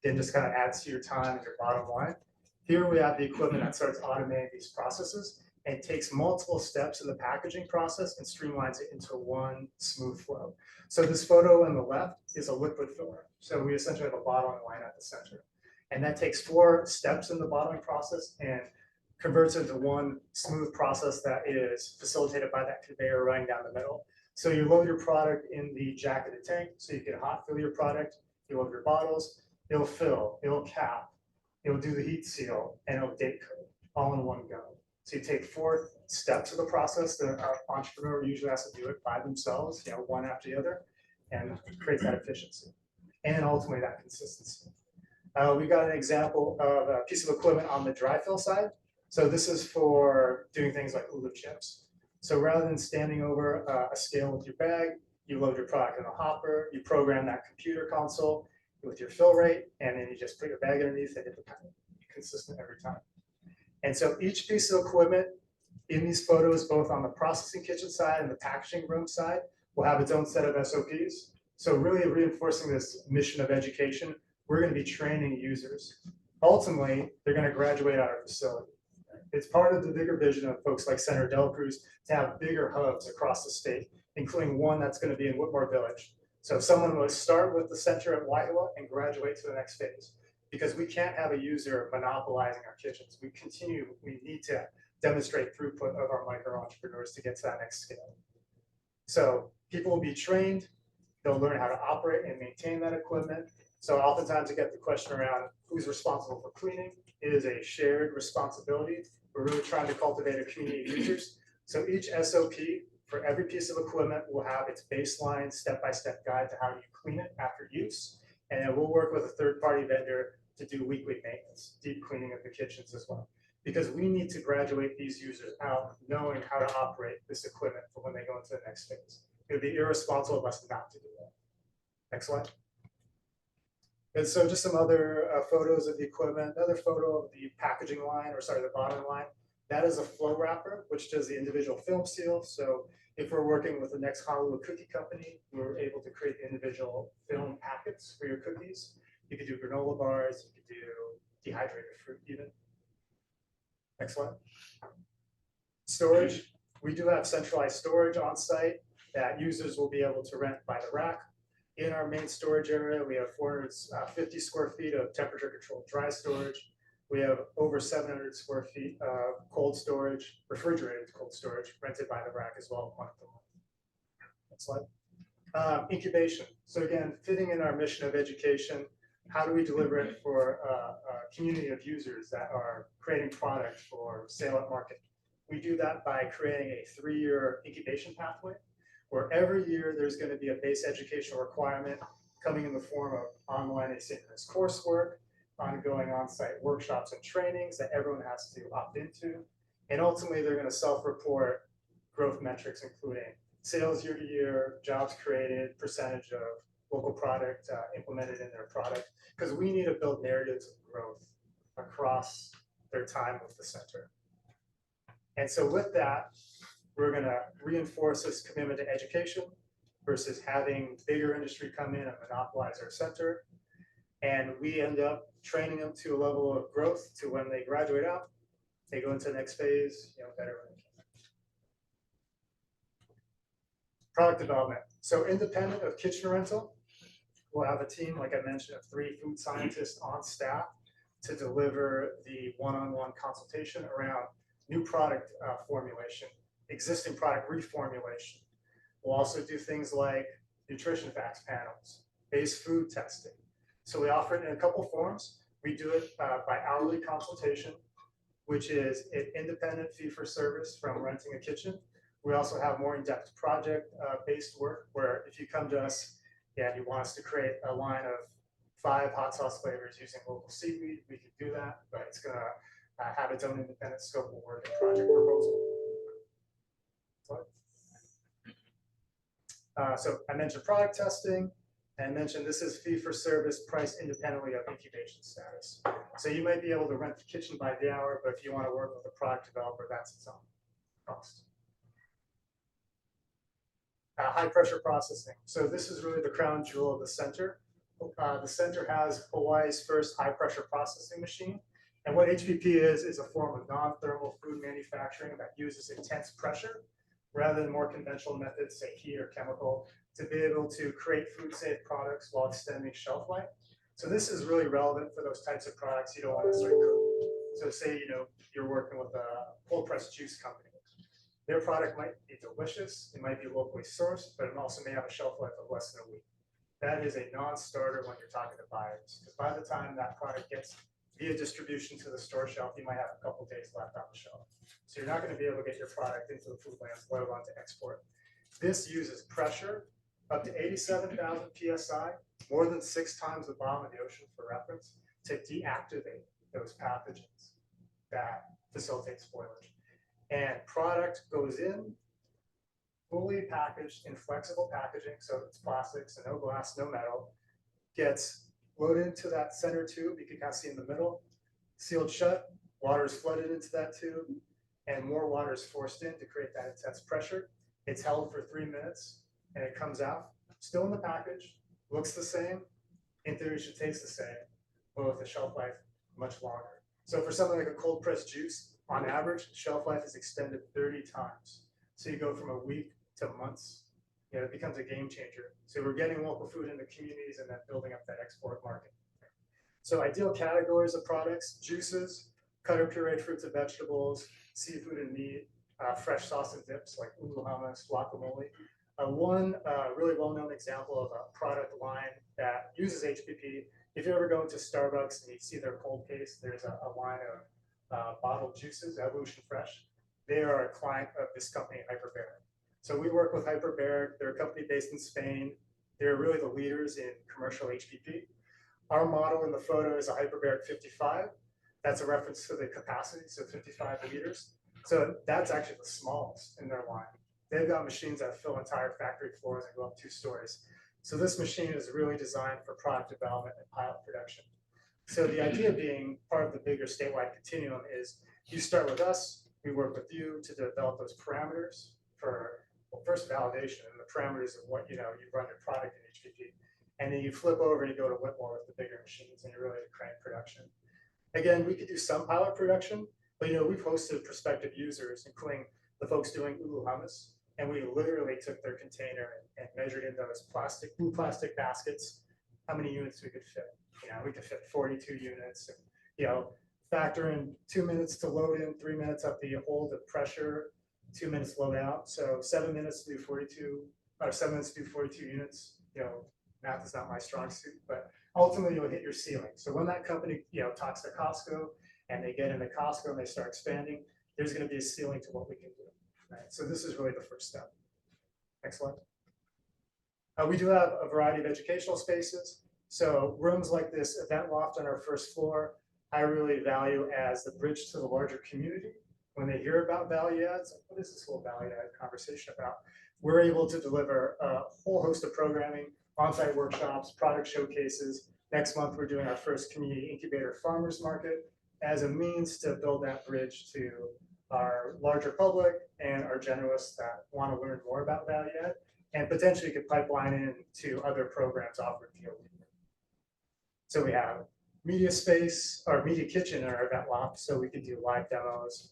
Then just kind of adds to your time and your bottom line. Here we have the equipment that starts automating these processes and takes multiple steps in the packaging process and streamlines it into one smooth flow. So this photo on the left is a liquid filler. So we essentially have a bottling line at the center. And that takes 4 steps in the bottling process and converts into one smooth process that is facilitated by that conveyor running down the middle. So you load your product in the jacketed tank, so you can hot fill your product, you load your bottles, it'll fill, it'll cap, it'll do the heat seal, and it'll date code all in one go. So you take 4 steps of the process that our entrepreneur usually has to do it by themselves, one after the other, and create that efficiency and ultimately that consistency. We've got an example of a piece of equipment on the dry fill side. So this is for doing things like hula chips. So rather than standing over a scale with your bag, you load your product in a hopper, you program that computer console with your fill rate, and then you just put your bag underneath and it'll kind of be consistent every time. And so each piece of equipment in these photos, both on the processing kitchen side and the packaging room side, will have its own set of SOPs. So really reinforcing this mission of education, we're going to be training users. Ultimately, they're going to graduate out of our facility. It's part of the bigger vision of folks like Senator Del Cruz to have bigger hubs across the state, including one that's going to be in Whitmore Village. So someone will start with the center at Waiua and graduate to the next phase, because we can't have a user monopolizing our kitchens. We need to demonstrate throughput of our micro entrepreneurs to get to that next scale. So people will be trained, they'll learn how to operate and maintain that equipment. So oftentimes I get the question around who's responsible for cleaning. It is a shared responsibility. We're really trying to cultivate a community of users. So each SOP for every piece of equipment will have its baseline step-by-step guide to how you clean it after use. And then we'll work with a third-party vendor to do weekly maintenance, deep cleaning of the kitchens as well. Because we need to graduate these users out knowing how to operate this equipment for when they go into the next phase. It would be irresponsible of us not to do that. Next slide. And so just some other photos of the equipment, another photo of the packaging line, or sorry, the bottling line. That is a flow wrapper, which does the individual film seal. So if we're working with the next Honolulu cookie company, we're able to create individual film packets for your cookies. You could do granola bars, you could do dehydrated fruit even. Next slide. Storage. We do have centralized storage on site that users will be able to rent by the rack. In our main storage area, we have 450 square feet of temperature controlled dry storage. We have over 700 square feet of cold storage, refrigerated cold storage, rented by the rack as well. Next slide. Incubation. So again, fitting in our mission of education, how do we deliver it for a community of users that are creating product for sale at market? We do that by creating a 3-year incubation pathway, where every year there's going to be a base educational requirement coming in the form of online asynchronous coursework, ongoing on-site workshops and trainings that everyone has to opt into. And ultimately, they're going to self-report growth metrics, including sales year to year, jobs created, percentage of local product implemented in their product, because we need to build narratives of growth across their time with the center. And so with that, we're going to reinforce this commitment to education versus having bigger industry come in and monopolize our center. And we end up training them to a level of growth to when they graduate out, they go into the next phase, better. Product development. So independent of kitchen rental, we'll have a team, like I mentioned, of 3 food scientists on staff to deliver the one-on-one consultation around new product formulation, existing product reformulation. We'll also do things like nutrition facts panels, base food testing. So we offer it in a couple forms. We do it by hourly consultation, which is an independent fee for service from renting a kitchen. We also have more in-depth project-based work, where if you come to us and you want us to create a line of 5 hot sauce flavors using local seaweed, we can do that, but it's going to have its own independent scope of work and project proposal. So I mentioned product testing, and mentioned this is fee for service, priced independently of incubation status. So you might be able to rent the kitchen by the hour, but if you want to work with a product developer, that's its own cost. High pressure processing. So this is really the crown jewel of the center. The center has Hawaii's first high pressure processing machine. And what HPP is a form of non-thermal food manufacturing that uses intense pressure rather than more conventional methods, say heat or chemical, to be able to create food safe products while extending shelf life. So this is really relevant for those types of products you don't want to straight cook. So say, you're working with a cold pressed juice company. Their product might be delicious, it might be locally sourced, but it also may have a shelf life of less than a week. That is a non-starter when you're talking to buyers, because by the time that product gets via distribution to the store shelf, you might have a couple days left on the shelf. So you're not going to be able to get your product into the food lands, let alone to export. This uses pressure up to 87,000 PSI, more than 6 times the bottom of the ocean for reference, to deactivate those pathogens that facilitate spoilage. And product goes in fully packaged in flexible packaging, so it's plastic, so no glass, no metal, gets loaded into that center tube, you can kind of see in the middle, sealed shut, water is flooded into that tube, and more water is forced in to create that intense pressure. It's held for 3 minutes, and it comes out, still in the package, looks the same, in theory should taste the same, but with a shelf life much longer. So for something like a cold pressed juice, on average, shelf life is extended 30 times. So you go from a week to months. It becomes a game changer. So we're getting local food into communities and then building up that export market. So ideal categories of products: juices, cutter pureed fruits and vegetables, seafood and meat, fresh sauce and dips like ulu hummus, guacamole. One really well-known example of a product line that uses HPP, if you ever go into Starbucks and you see their cold case, there's a line of bottled juices, Evolution Fresh. They are a client of this company, Hyperbaric. So we work with Hyperbaric. They're a company based in Spain. They're really the leaders in commercial HPP. Our model in the photo is a Hyperbaric 55. That's a reference to the capacity, so 55 liters. So that's actually the smallest in their line. They've got machines that fill entire factory floors and go up 2 stories. So this machine is really designed for product development and pilot production. So the idea being part of the bigger statewide continuum is you start with us, we work with you to develop those parameters for, well, first validation and the parameters of what you run your product in HPP. And then you flip over and you go to Whitmore with the bigger machines and you're really to crank production. Again, we could do some pilot production, but we've hosted prospective users, including the folks doing ulu hummus. And we literally took their container and measured in those blue plastic baskets how many units we could fit. We could fit 42 units. And, factor in 2 minutes to load in, 3 minutes up the hold the pressure, 2 minutes load out. So 7 minutes to do 42, or 7 minutes to do 42 units. Math is not my strong suit, but ultimately you'll hit your ceiling. So when that company, talks to Costco and they get into Costco and they start expanding, there's going to be a ceiling to what we can do. Right? So this is really the first step. Next slide. We do have a variety of educational spaces. So rooms like this event loft on our first floor, I really value as the bridge to the larger community. When they hear about value adds, like, what is this whole value add conversation about? We're able to deliver a whole host of programming, on-site workshops, product showcases. Next month, we're doing our first community incubator farmers market as a means to build that bridge to our larger public and our generalists that want to learn more about value add, and potentially could pipeline in to other programs offered via LEAP. So we have media space or media kitchen in our event loft, so we could do live demos.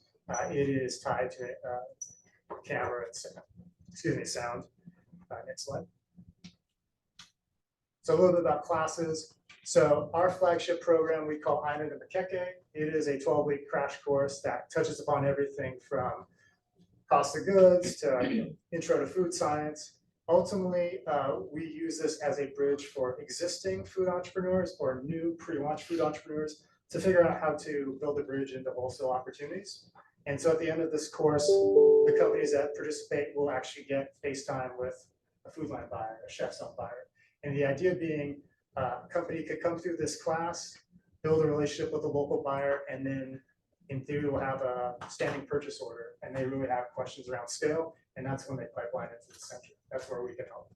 It is tied to camera and sound. Next slide. So a little bit about classes. So our flagship program we call Aina to Makeke. It is a 12-week crash course that touches upon everything from cost of goods to intro to food science. Ultimately, we use this as a bridge for existing food entrepreneurs or new pre-launch food entrepreneurs to figure out how to build a bridge into wholesale opportunities. And so at the end of this course, the companies that participate will actually get FaceTime with a food line buyer, a chef's own buyer. And the idea being a company could come through this class, build a relationship with a local buyer, and then in theory will have a standing purchase order and they really have questions around scale, and that's when they pipeline into the center. That's where we can help.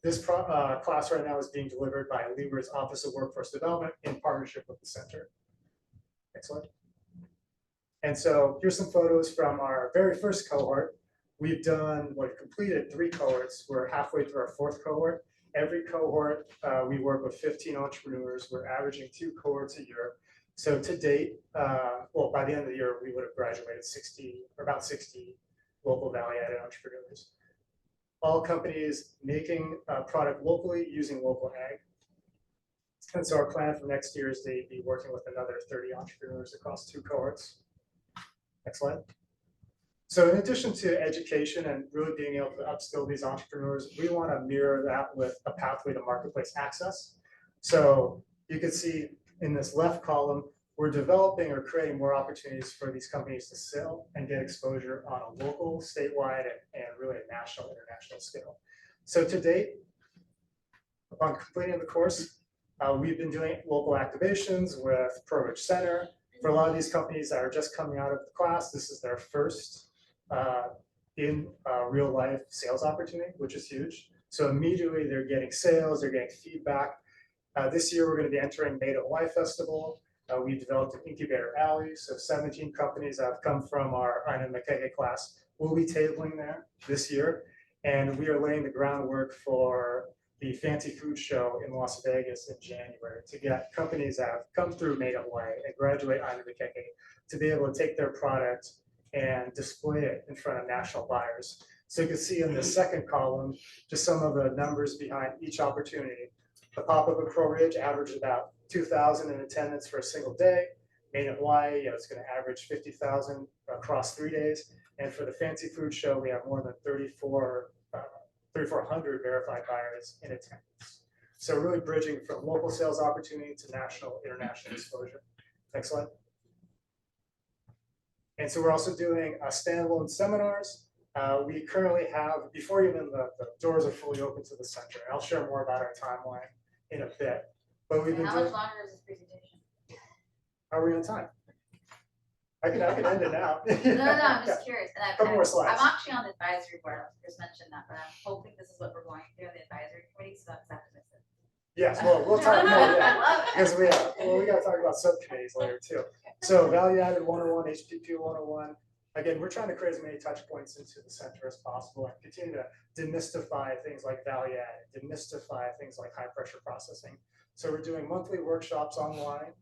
This class right now is being delivered by Libra's Office of Workforce Development in partnership with the center. Excellent. And so here's some photos from our very first cohort. We've completed 3 cohorts. We're halfway through our 4th cohort. Every cohort, we work with 15 entrepreneurs. We're averaging 2 cohorts a year. So to date, by the end of the year, we would have graduated about 60 local value-added entrepreneurs. All companies making a product locally using local ag. And so our plan for next year is to be working with another 30 entrepreneurs across 2 cohorts. Next slide. So in addition to education and really being able to upskill these entrepreneurs, we want to mirror that with a pathway to marketplace access. So you can see in this left column, we're developing or creating more opportunities for these companies to sell and get exposure on a local, statewide, and really a national, international scale. So to date, upon completing the course, we've been doing local activations with Pro-Rich Center. For a lot of these companies that are just coming out of the class, this is their first in real life sales opportunity, which is huge. So immediately they're getting sales, they're getting feedback. This year we're going to be entering Made of Life Festival. We developed an incubator alley, so 17 companies that have come from our Aina Mekeke class will be tabling there this year. And we are laying the groundwork for the Fancy Food Show in Las Vegas in January to get companies that have come through Made of Life and graduate Aina Mekeke to be able to take their product and display it in front of national buyers. So you can see in the second column, just some of the numbers behind each opportunity. The pop-up at Pro-Ridge averaged about 2,000 in attendance for a single day. Made in Hawaii, it's going to average 50,000 across 3 days. And for the Fancy Food Show, we have more than 3,400 verified buyers in attendance. So really bridging from local sales opportunity to national, international exposure. Next slide. And so we're also doing standalone seminars. We currently have, before even the doors are fully open to the center, and I'll share more about our timeline in a bit. But we've been How doing. much longer is this presentation? How are we on time? I can end it now. No, I'm just curious. And Couple more slides. I'm actually on the advisory board. Chris mentioned that, but I'm hoping this is what we're going through in the advisory committee, so that's not to miss it. Yes, well, we'll talk more. I Yeah. love it. Because we got to talk about subcommittees later too. So value added 101, HPP 101. Again, we're trying to create as many touch points into the center as possible and continue to demystify things like value added, demystify things like high pressure processing. So we're doing monthly workshops online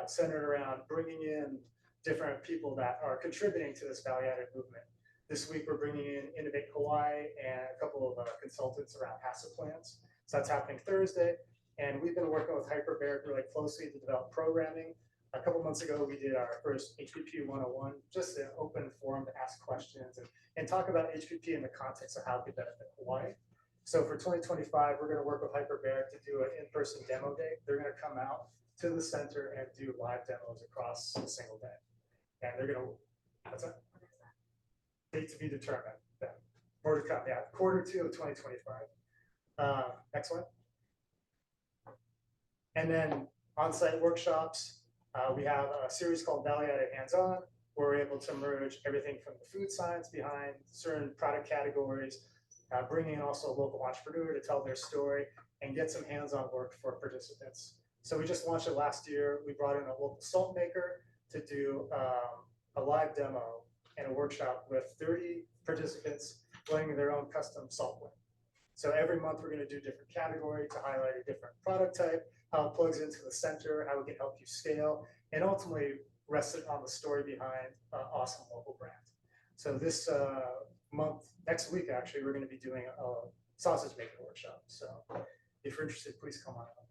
centered around bringing in different people that are contributing to this value added movement. This week, we're bringing in Innovate Hawaii and a couple of consultants around HACCP plans. So that's happening Thursday. And we've been working with Hyperbaric really closely to develop programming. A couple months ago, we did our first HPP 101, just an open forum to ask questions and talk about HPP in the context of how it could benefit Hawaii. So for 2025, we're going to work with Hyperbaric to do an in-person demo day. They're going to come out to the center and do live demos across a single day. And they're going to, what's that? Date to be determined. Yeah. More to come. Yeah, Q2 of 2025. Excellent. And then on-site workshops. We have a series called Value Added Hands-On, where we're able to merge everything from the food science behind certain product categories, bringing in also a local entrepreneur to tell their story and get some hands-on work for participants. So we just launched it last year. We brought in a local salt maker to do a live demo and a workshop with 30 participants playing their own custom salt blend. So every month we're going to do a different category to highlight a different product type, how it plugs into the center, how it can help you scale, and ultimately rest it on the story behind an awesome local brand. So this month, next week actually, we're going to be doing a sausage making workshop. So if you're interested, please come on out.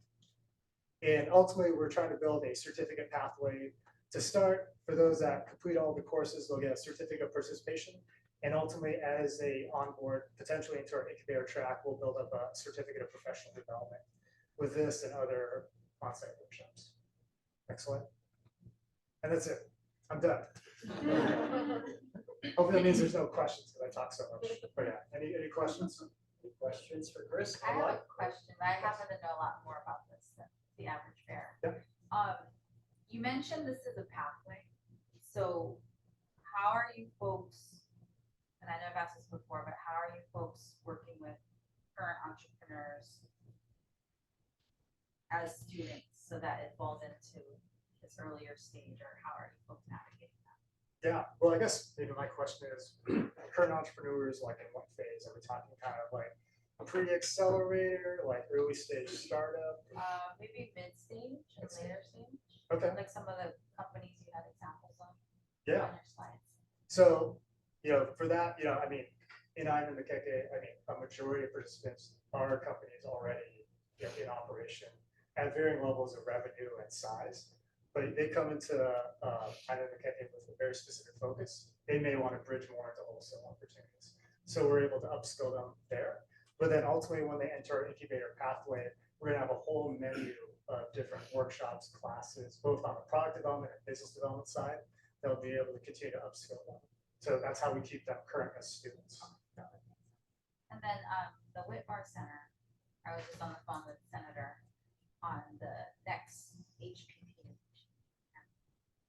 And ultimately, we're trying to build a certificate pathway to start. For those that complete all the courses, they'll get a certificate of participation. And ultimately, as they onboard potentially into our incubator track, we'll build up a certificate of professional development with this and other on-site workshops. Excellent. And that's it. I'm done. Hopefully that means there's no questions because I talk so much. But yeah, any questions? Any questions for Chris? I have a question, but I happen to know a lot more about this than the average bear. Yeah. You mentioned this is a pathway. So how are you folks, and I know I've asked this before, but how are you folks working with current entrepreneurs as students so that it falls into this earlier stage, or how are you folks navigating that? Yeah, well, I guess maybe my question is, current entrepreneurs, like in what phase? Are we talking kind of like a pre-accelerator, like early stage startup? Maybe mid-stage and later stage, Okay, like some of the companies you had examples of yeah. on your slides. So, for that, I mean, in Island Makeke, I mean, a majority of participants are companies already in operation at varying levels of revenue and size. But they come into Island Makeke with a very specific focus. They may want to bridge more into wholesale opportunities. So we're able to upskill them there. But then ultimately, when they enter our incubator pathway, we're going to have a whole menu of different workshops, classes, both on the product development and business development side. They'll be able to continue to upskill them. So that's how we keep them current as students. And then the Whitmore Center, I was just on the phone with Senator on the next HPP,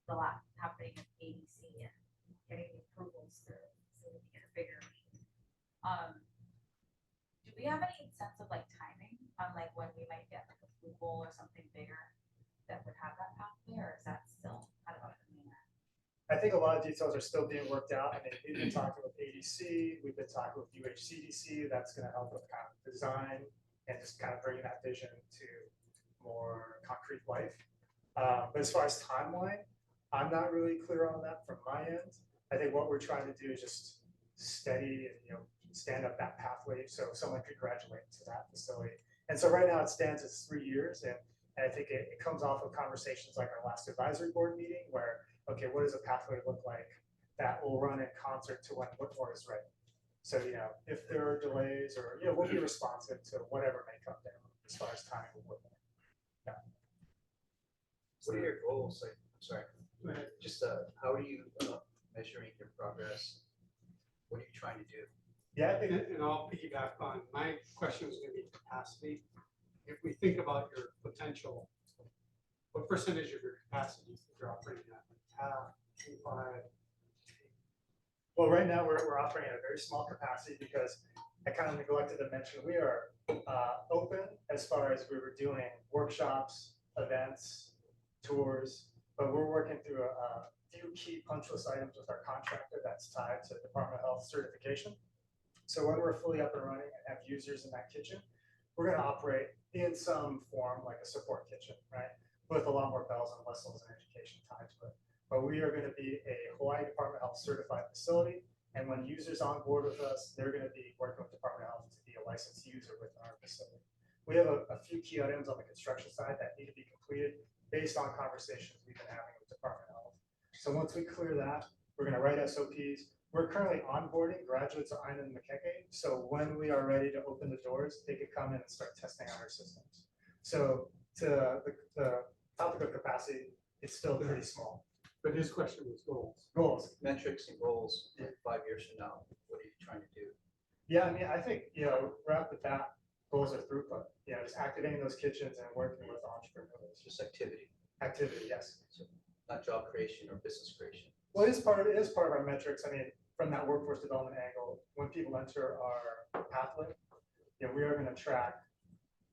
the lot happening at ADC and getting the approvals through, so we can get a bigger meeting. Do we have any sense of like timing on like when we might get like approval or something bigger that would have that pathway, or is that still kind of up in the air? I think a lot of details are still being worked out. I mean, we've been talking with ADC, we've been talking with UHCDC. That's going to help with kind of design and just kind of bringing that vision to more concrete life. But as far as timeline, I'm not really clear on that from my end. I think what we're trying to do is just steady and stand up that pathway so someone could graduate to that facility. And so right now it stands as 3 years, and I think it comes off of conversations like our last advisory board meeting where, okay, what does a pathway look like that will run in concert to when Whitmore is ready? So, if there are delays or, we'll be responsive to whatever may come down as far as timing with Whitmore. Yeah. What are your goals? Like, I'm sorry, Go ahead. just how are you measuring your progress? What are you trying to do? Yeah, I think And I'll piggyback on, my question is gonna be capacity. If we think about your potential, what percentage of your capacity do you think you're operating at? Like half, 25? well, right now we're operating at a very small capacity because I kind of neglected to mention we are open as far as we were doing workshops, events, tours, but we're working through a few key punch list items with our contractor that's tied to Department of Health certification. So when we're fully up and running and have users in that kitchen, we're going to operate in some form like a support kitchen, right? With a lot more bells and whistles and education tied to it. But we are going to be a Hawaii Department of Health certified facility. And when users on board with us, they're going to be working with Department of Health to be a licensed user within our facility. We have a few key items on the construction side that need to be completed based on conversations we've been having with Department of Health. So once we clear that, we're going to write SOPs. We're currently onboarding graduates of Island Makeke. So when we are ready to open the doors, they could come in and start testing out our systems. So to the topic of capacity, it's still pretty small. But his question was goals. Goals. Metrics and goals, like 5 years from now, what are you trying to do? Yeah, I mean, I think, right off the bat, goals are throughput. Just activating those kitchens and working with entrepreneurs. Just activity, Activity, yes. not job creation or business creation. Well, it is part of our metrics. I mean, from that workforce development angle, when people enter our pathway, we are going to track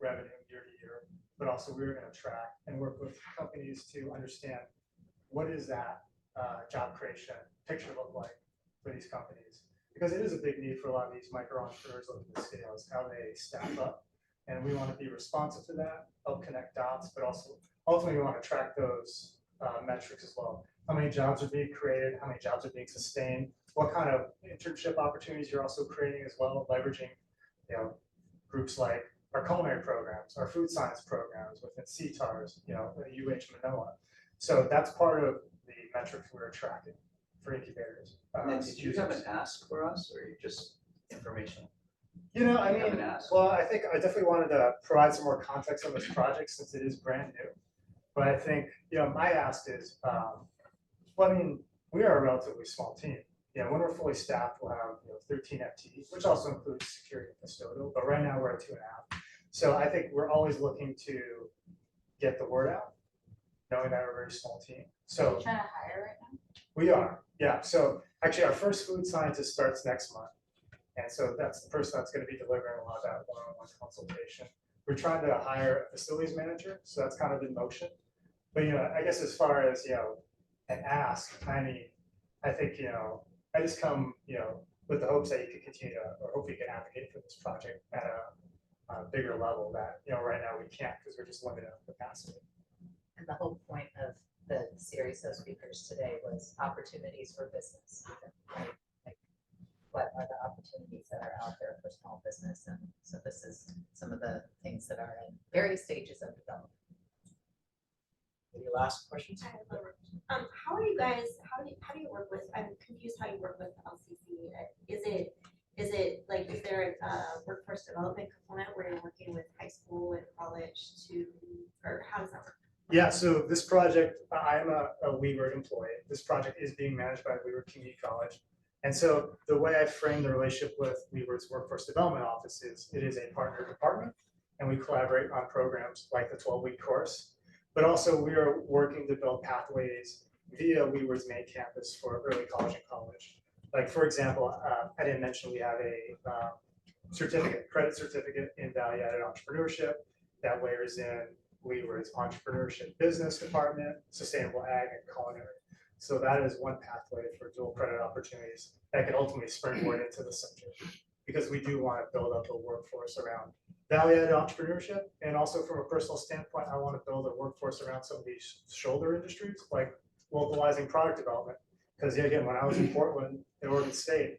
revenue year to year, but also we're going to track and work with companies to understand what is that job creation picture look like for these companies. Because it is a big need for a lot of these micro entrepreneurs looking to scale is how they staff up. And we want to be responsive to that, help connect dots, but also ultimately we want to track those metrics as well. How many jobs are being created, how many jobs are being sustained, what kind of internship opportunities you're also creating as well, leveraging groups like our culinary programs, our food science programs within CTARS, UH Manoa. So that's part of the metrics we're tracking for incubators. And then did you have an ask for us or you just informational? I You have mean, an ask? well, I think I definitely wanted to provide some more context on this project since it is brand new. But I think, my ask is, well, I mean, we are a relatively small team. When we're fully staffed, we'll have 13 FTEs, which also includes security and custodial. But right now we're at 2.5. So I think we're always looking to get the word out, knowing that we're a very small team. Are So you trying to hire right now? We are, yeah. So actually, our first food scientist starts next month. And so that's the person that's going to be delivering a lot of that one-on-one consultation. We're trying to hire a facilities manager, so that's kind of in motion. But, I guess as far as, an ask, I think, I just come, with the hopes that you can continue to, or hope you can advocate for this project at a bigger level that, right now we can't because we're just limited on capacity. And the whole point of the series of speakers today was opportunities for business, right? Like, what are the opportunities that are out there for small business? And so this is some of the things that are in various stages of development. Any last questions? I have one more question. How are you guys, how do you work with, I'm confused how you work with LCC. Is there a workforce development component where you're working with high school and college or how does that work? Yeah, so this project, I am a Weaver employee. This project is being managed by Weaver Community College. And so the way I frame the relationship with Weaver's Workforce Development Office is it is a partner department, and we collaborate on programs like the 12-week course. But also we are working to build pathways via Weaver's main campus for early college and college. Like, for example, I didn't mention we have a credit certificate in value-added entrepreneurship that layers in Weaver's entrepreneurship business department, sustainable ag, and culinary. So that is one pathway for dual credit opportunities that can ultimately springboard into the subject, because we do want to build up a workforce around value-added entrepreneurship. And also from a personal standpoint, I want to build a workforce around some of these shoulder industries, like localizing product development. Because again, when I was in Portland, in Oregon State,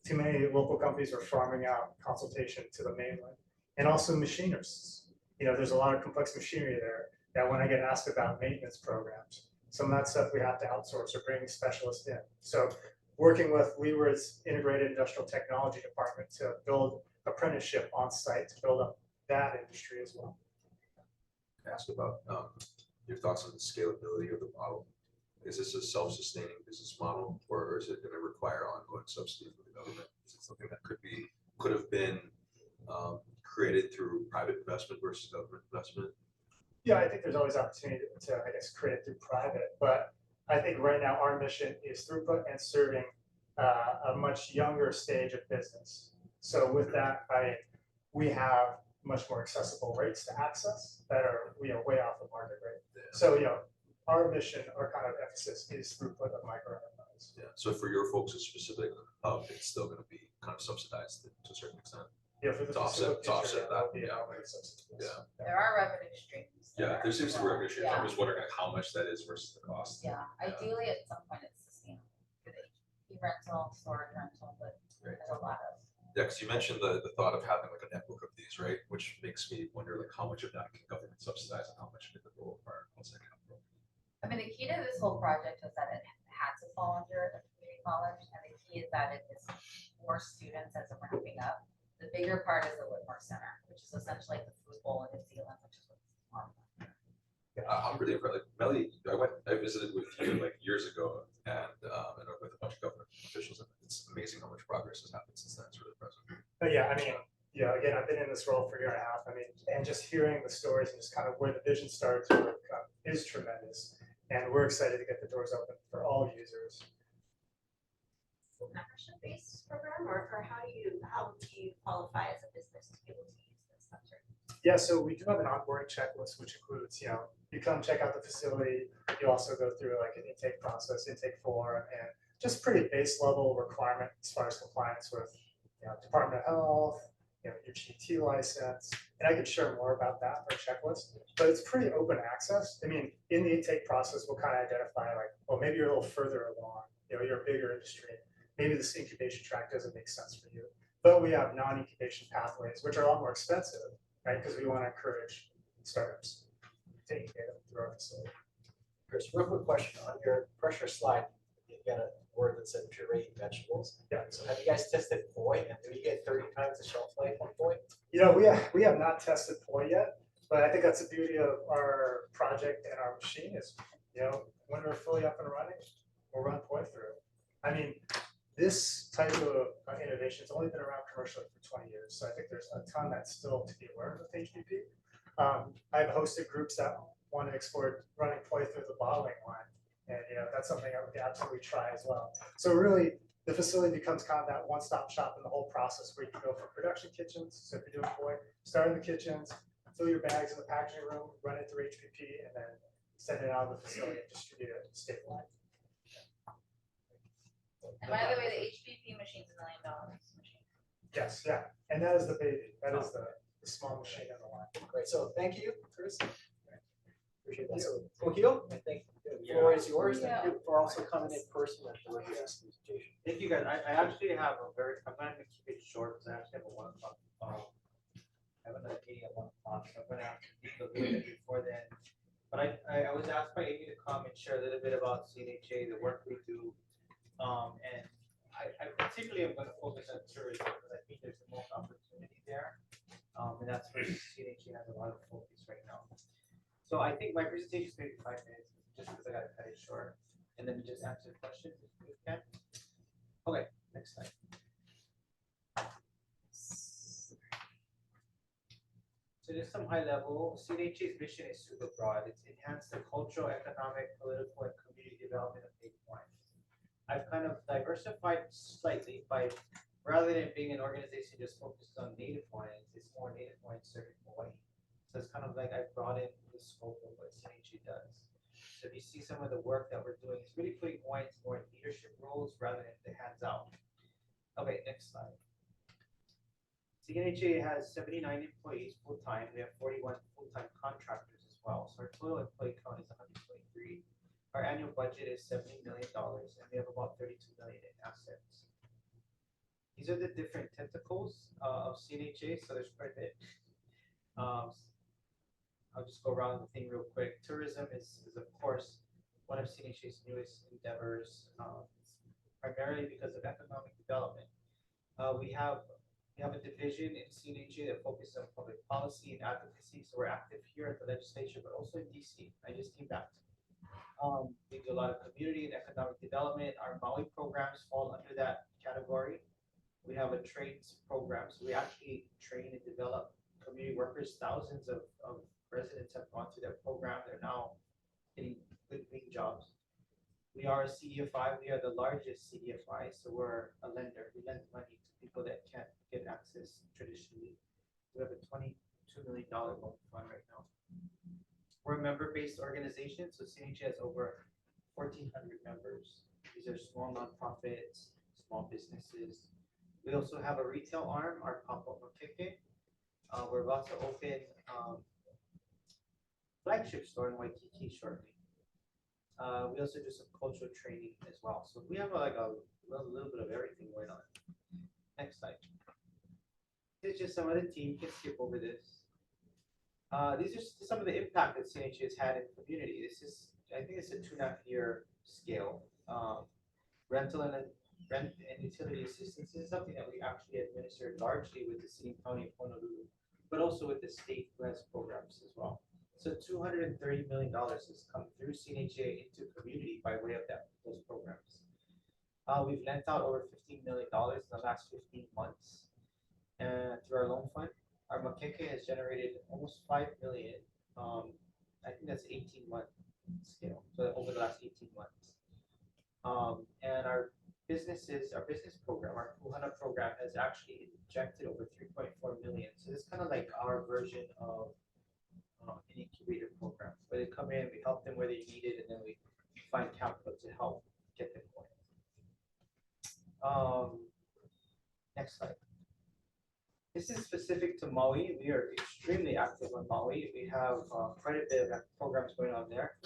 too many local companies were farming out consultation to the mainland. And also machiners. There's a lot of complex machinery there that when I get asked about maintenance programs, some of that stuff we have to outsource or bring specialists in. So working with Weaver's Integrated Industrial Technology Department to build apprenticeship on site to build up that industry as well. Ask about your thoughts on the scalability of the model. Is this a self-sustaining business model, or is it going to require ongoing subsidy from the government? Is it something that could have been created through private investment versus government investment? Yeah, I think there's always opportunity to, I guess, create it through private, but I think right now our mission is throughput and serving a much younger stage of business. So with that, we have much more accessible rates to access that are way off the market rate. So our mission, our kind of emphasis is throughput of micro enterprise. Yeah. So for your folks, a specific hub, it's still going to be kind of subsidized to a certain extent. Yeah, for the To offset future, that, will be yeah. outright subsidies. Yeah. There are revenue streams. Yeah, there seems to be revenue streams. Yeah. I'm just wondering like, how much that is versus the cost. Yeah, ideally at some point it's sustainable. Good HP rental, storage rental, but Right. there's a lot of. Yeah, because you mentioned the thought of having like a network of these, right? Which makes me wonder like how much of that can government subsidize and how much of it will require outside capital. I mean, the key to this whole project was that it had to fall under a community college, and the key is that it is more students as it's ramping up. The bigger part is the Whitmore Center, which is essentially like the food bowl in New Zealand, which is what this is on. I'm really impressed. Like Melly, I visited with you like years ago, and with a bunch of government officials. And it's amazing how much progress has happened since then. It's really impressive. But yeah, I mean, again, I've been in this role for a year and a half. I mean, and just hearing the stories and just kind of where the vision started to work is tremendous. And we're excited to get the doors open for all users. Membership-based program, or how do you qualify as a business to be able to use this center? Yeah, so we do have an onboarding checklist, which includes, you come check out the facility. You also go through like an intake process, intake form, and just pretty base level requirement as far as compliance with Department of Health, your GT license. And I could share more about that, our checklist, but it's pretty open access. I mean, in the intake process, we'll kind of identify like, well, maybe you're a little further along, you're a bigger industry. Maybe this incubation track doesn't make sense for you, but we have non-incubation pathways, which are a lot more expensive, right? Because we want to encourage startups to incubate through our facility. Chris, real quick question on your pressure slide. You got a word that said puree vegetables. Yeah. So have you guys tested poi, and do you get 30 times the shelf life on poi? We have not tested poi yet, but I think that's the beauty of our project and our machine is, when we're fully up and running, we'll run poi through. I mean, this type of innovation has only been around commercially for 20 years. So I think there's a ton that's still to be learned with HPP. I've hosted groups that want to explore running poi through the bottling line. And, that's something I would absolutely try as well. So really, the facility becomes kind of that one-stop shop in the whole process where you can go from production kitchens. So if you're doing koi, start in the kitchens, fill your bags in the packaging room, run it through HPP, and then send it out of the facility and distribute it statewide. And by the way, the HPP machine's $1 million machine. Yes, yeah, and that is the baby. That is the small machine on the line. Great, so thank you, Chris. Appreciate that. So, Kohio, I think the floor is yours. Thank you for also coming in person and doing this presentation. Thank you guys. I actually have I'm gonna keep it short because I actually have a 1 o'clock. I have another meeting at 1 o'clock, so I'm gonna have to keep the little bit before then. But I was asked by Amy to come and share a little bit about CNHA, the work we do. And I particularly am gonna focus on tourism because I think there's the most opportunity there. And that's where CNHA has a lot of focus right now. So I think my presentation is maybe 5 minutes, just because I gotta cut it short, and then just answer questions if we can. Okay, next slide. So just some high level, CNHA's mission is super broad. It's enhance the cultural, economic, political, and community development of Native Hawaiians. I've kind of diversified slightly by, rather than being an organization just focused on Native Hawaiians, it's more Native Hawaiians serving Hawaii. So it's kind of like I brought in the scope of what CNHA does. So if you see some of the work that we're doing, it's really putting Hawaiians more in leadership roles rather than the hands out. Okay, next slide. CNHA has 79 employees full-time. We have 41 full-time contractors as well. So our total employee count is 123. Our annual budget is $70 million, and we have about 32 million in assets. These are the different tentacles of CNHA, so there's quite a bit. I'll just go around the thing real quick. Tourism is of course one of CNHA's newest endeavors, primarily because of economic development. We have a division in CNHA that focuses on public policy and advocacy. So we're active here at the legislature, but also in DC. I just came back. We do a lot of community and economic development. Our Maui programs fall under that category. We have a trades program. So we actually train and develop community workers. Thousands of residents have gone through that program. They're now getting good paying jobs. We are a CDFI. We are the largest CDFI. So we're a lender. We lend money to people that can't get access traditionally. We have a $22 million loan fund right now. We're a member-based organization. So CNHA has over 1,400 members. These are small nonprofits, small businesses. We also have a retail arm, our pop-up Makeke. We're about to open flagship store in Waikiki shortly. We also do some cultural training as well. So we have like a little bit of everything going on. Next slide. This is just some of the team. You can skip over this. These are some of the impact that CNHA has had in the community. I think it's a 2.5-year scale. Rent and utility assistance is something that we actually administer largely with the city and county of Honolulu, but also with the state who has programs as well. So $230 million has come through CNHA into community by way of those programs. We've lent out over $15 million in the last 15 months through our loan fund. Our Makeke has generated almost $5 million. I think that's 18-month scale, so over the last 18 months. And our business program, our Kuhana program, has actually injected over 3.4 million. So this is kind of like our version of an incubator program, where they come in, we help them where they need it, and then we find capital to help get them going. Next slide. This is specific to Maui. We are extremely active on Maui. We have quite a bit of programs going on there.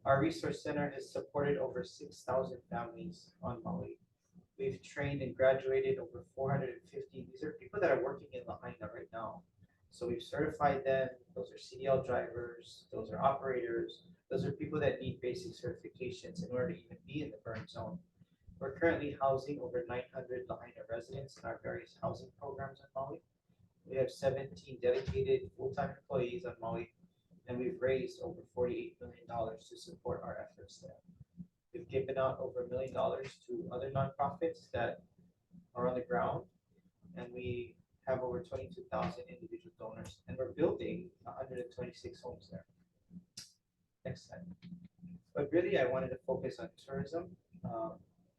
Our resource center has supported over 6,000 families on Maui. We've trained and graduated over 450. These are people that are working in Lahaina right now. So we've certified them. Those are CDL drivers. Those are operators. Those are people that need basic certifications in order to even be in the burn zone. We're currently housing over 900 Lahaina residents in our various housing programs on Maui. We have 17 dedicated full-time employees on Maui, and we've raised over $48 million to support our efforts there. We've given out over $1 million to other nonprofits that are on the ground, and we have over 22,000 individual donors, and we're building 126 homes there. Next slide. But really, I wanted to focus on tourism,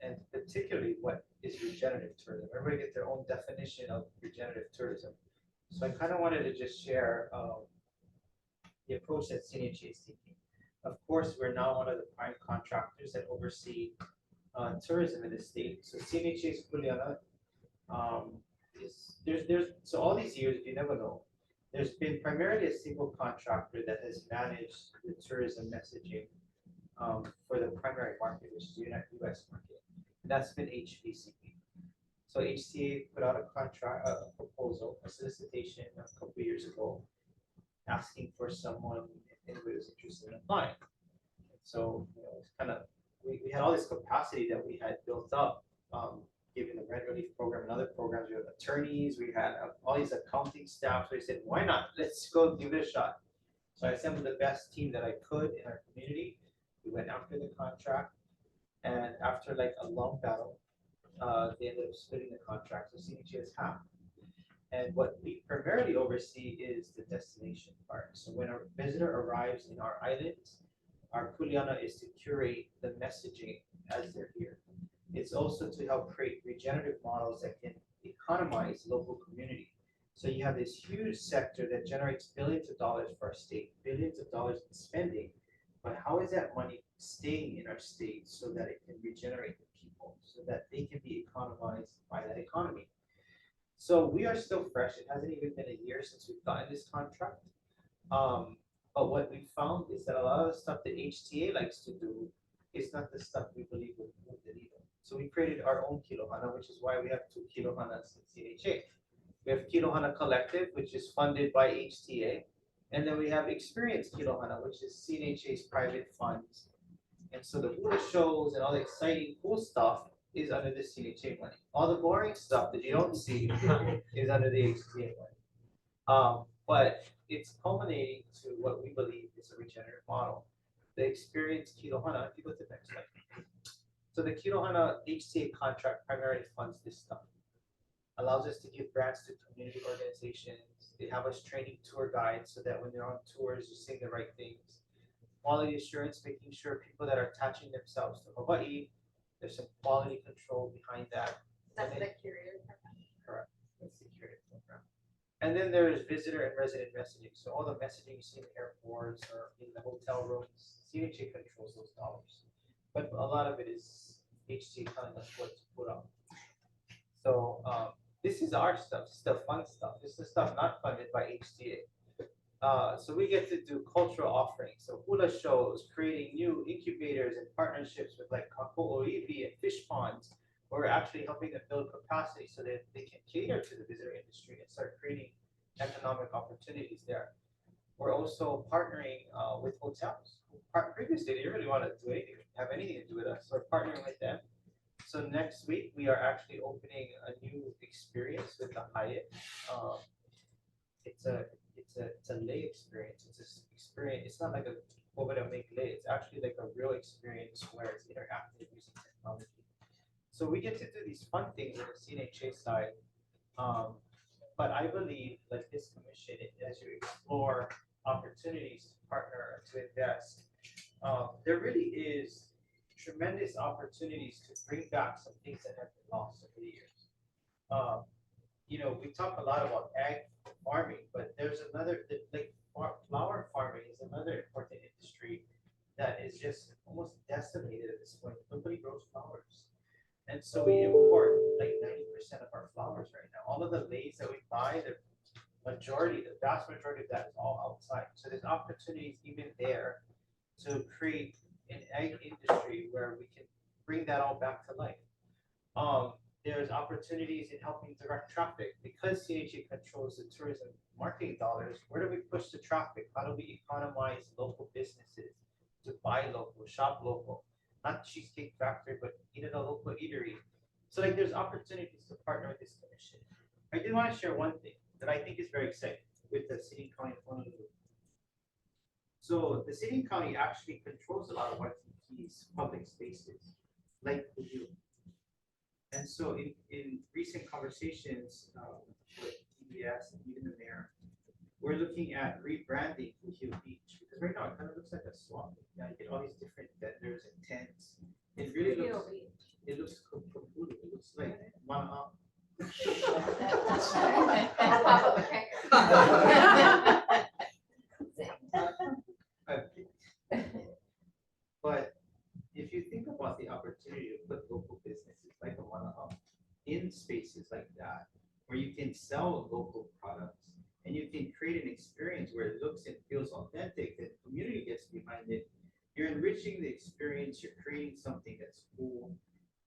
and particularly what is regenerative tourism. Everybody gets their own definition of regenerative tourism. So I kind of wanted to just share the approach that CNHA is taking. Of course, we're now one of the prime contractors that oversee tourism in the state. So CNHA's Kuleana so all these years, if you never know, there's been primarily a single contractor that has managed the tourism messaging for the primary market, which is the US market. And that's been HVCP. So HCA put out a contract, a proposal, a solicitation a couple of years ago, asking for someone if anybody was interested in applying. And so, it's kind of, we had all this capacity that we had built up, given the Red Relief program and other programs. We had attorneys, we had all these accounting staff. So we said, why not? Let's go give it a shot. So I assembled the best team that I could in our community. We went after the contract, and after like a long battle, they ended up splitting the contract. So CNHA is half. And what we primarily oversee is the destination part. So when a visitor arrives in our islands, our kuleana is to curate the messaging as they're here. It's also to help create regenerative models that can economize local community. So you have this huge sector that generates billions of dollars for our state, billions of dollars in spending, but how is that money staying in our state so that it can regenerate the people, so that they can be economized by that economy? So we are still fresh. It hasn't even been a year since we've gotten this contract. But what we found is that a lot of the stuff that HTA likes to do is not the stuff we believe would move the needle. So we created our own Kilohana, which is why we have 2 Kilohanas in CNHA. We have Kilohana Collective, which is funded by HTA. And then we have Experience Kilohana, which is CNHA's private funds. And so the hula shows and all the exciting, cool stuff is under the CNHA money. All the boring stuff that you don't see is under the HTA money. But it's culminating to what we believe is a regenerative model. The Experience Kilohana, if you go to the next slide. So the Kilohana HTA contract primarily funds this stuff. Allows us to give grants to community organizations. They have us training tour guides so that when they're on tours, you're saying the right things. Quality assurance, making sure people that are attaching themselves to Hawaii, there's some quality control behind that. That's the curator program. Correct. That's the curator program. And then there's visitor and resident messaging. So all the messaging you see in airports or in the hotel rooms, CNHA controls those dollars. But a lot of it is HTA telling us what to put up. So this is our stuff. This is the fun stuff. This is the stuff not funded by HTA. So we get to do cultural offerings. So hula shows, creating new incubators and partnerships with like Kako'oiwi and fish ponds, where we're actually helping them build capacity so that they can cater to the visitor industry and start creating economic opportunities there. We're also partnering with hotels. Previously, they didn't really want to do anything, have anything to do with us. So we're partnering with them. So next week, we are actually opening a new experience with the Hyatt. It's a lay experience. It's an experience. It's not like a Obada make lay. It's actually like a real experience where it's interactive using technology. So we get to do these fun things on the CNHA side. But I believe that this commission, as you explore opportunities to partner, to invest, there really is tremendous opportunities to bring back some things that have been lost over the years. We talk a lot about ag farming, but there's another, like flower farming is another important industry that is just almost decimated at this point. Nobody grows flowers. And so we import like 90% of our flowers right now. All of the leaves that we buy, the vast majority of that is all outside. So there's opportunities even there to create an ag industry where we can bring that all back to life. There's opportunities in helping direct traffic. Because CNHA controls the tourism marketing dollars, where do we push the traffic? How do we economize local businesses to buy local, shop local? Not Cheesecake Factory, but eat at a local eatery. So like there's opportunities to partner with this commission. I did want to share one thing that I think is very exciting with the city and county of Honolulu. So the city and county actually controls a lot of Waikiki's public spaces, like we do. And so in recent conversations with DBS and even the mayor, we're looking at rebranding Kuhio Beach, because right now it kind of looks like a swamp. Yeah, you get all these different vendors and tents. It really looks, it looks cool. It looks like Mana'a. Pop-up cracker. But if you think about the opportunity to put local businesses like a Mana'a in spaces like that, where you can sell local products and you can create an experience where it looks and feels authentic, that the community gets behind it, you're enriching the experience, you're creating something that's cool,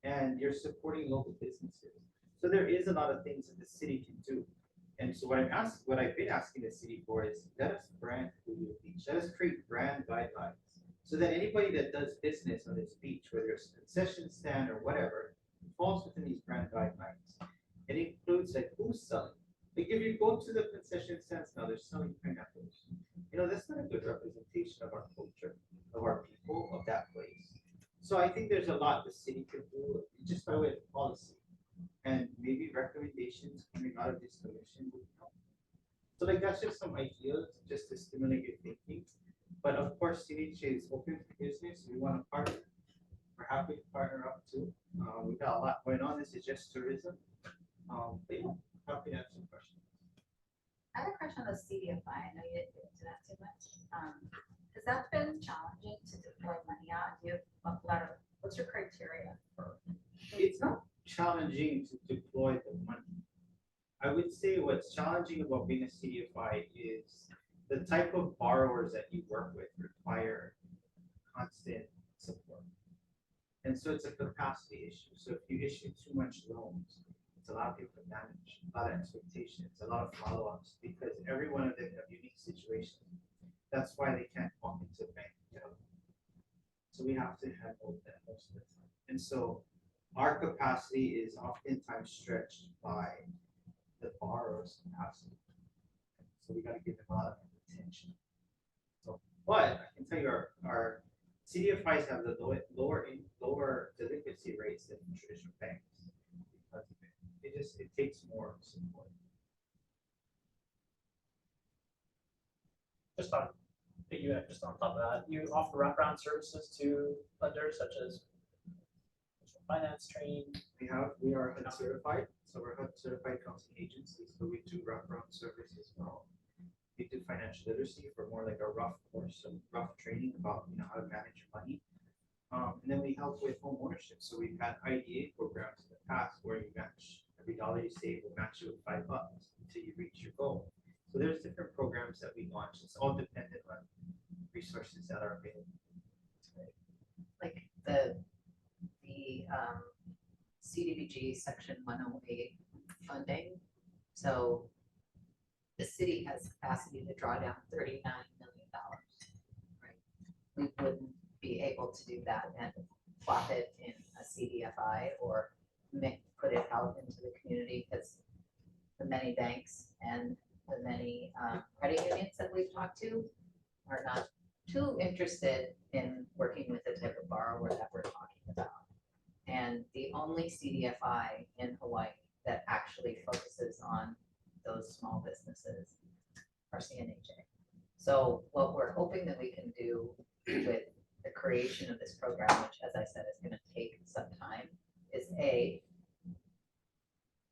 and you're supporting local businesses. So there is a lot of things that the city can do. And so what I've been asking the city for is, let us brand Kuhio Beach, let us create brand guidelines, so that anybody that does business on this beach, whether it's a concession stand or whatever, falls within these brand guidelines. It includes like who's selling. Like if you go to the concession stands now, they're selling pineapples. You know, that's not a good representation of our culture, of our people, of that place. So I think there's a lot the city can do just by way of policy. And maybe recommendations coming out of this commission would help. So like that's just some ideas, just to stimulate your thinking. But of course, CNH is open for business. We want to partner. We're happy to partner up too. We've got a lot going on. This is just tourism. But yeah, happy to answer questions. I have a question on the CDFI. I know you didn't get into that too much. Has that been challenging to deploy money on? Do you have a lot of, what's your criteria for? It's not challenging to deploy the money. I would say what's challenging about being a CDFI is the type of borrowers that you work with require constant support. And so it's a capacity issue. So if you issue too much loans, it's a lot of people to manage, a lot of expectations, a lot of follow-ups, because every one of them have unique situations. That's why they can't walk into a bank. You know? So we have to handle that most of the time. And so our capacity is oftentimes stretched by the borrower's capacity. So we got to give them a lot of attention. So, but I can tell you our CDFIs have the lower delinquency rates than traditional banks. Because it takes more support. Just on, just on top of that, you offer wraparound services to lenders such as finance training. We are HUD certified, so we're HUD certified counseling agency, so we do wraparound service as well. We do financial literacy for more like a rough course, some rough training about how to manage your money. And then we help with home ownership. So we've had IDA programs in the past where you match every dollar you save, will match you with $5 until you reach your goal. So there's different programs that we launch. It's all dependent on resources that are available. Like the CDBG section 108 funding. So the city has capacity to draw down $39 million, right? We wouldn't be able to do that and plop it in a CDFI or put it out into the community, because the many banks and the many credit unions that we've talked to are not too interested in working with the type of borrower that we're talking about. And the only CDFI in Hawaii that actually focuses on those small businesses are CNHA. So what we're hoping that we can do with the creation of this program, which as I said, is going to take some time, is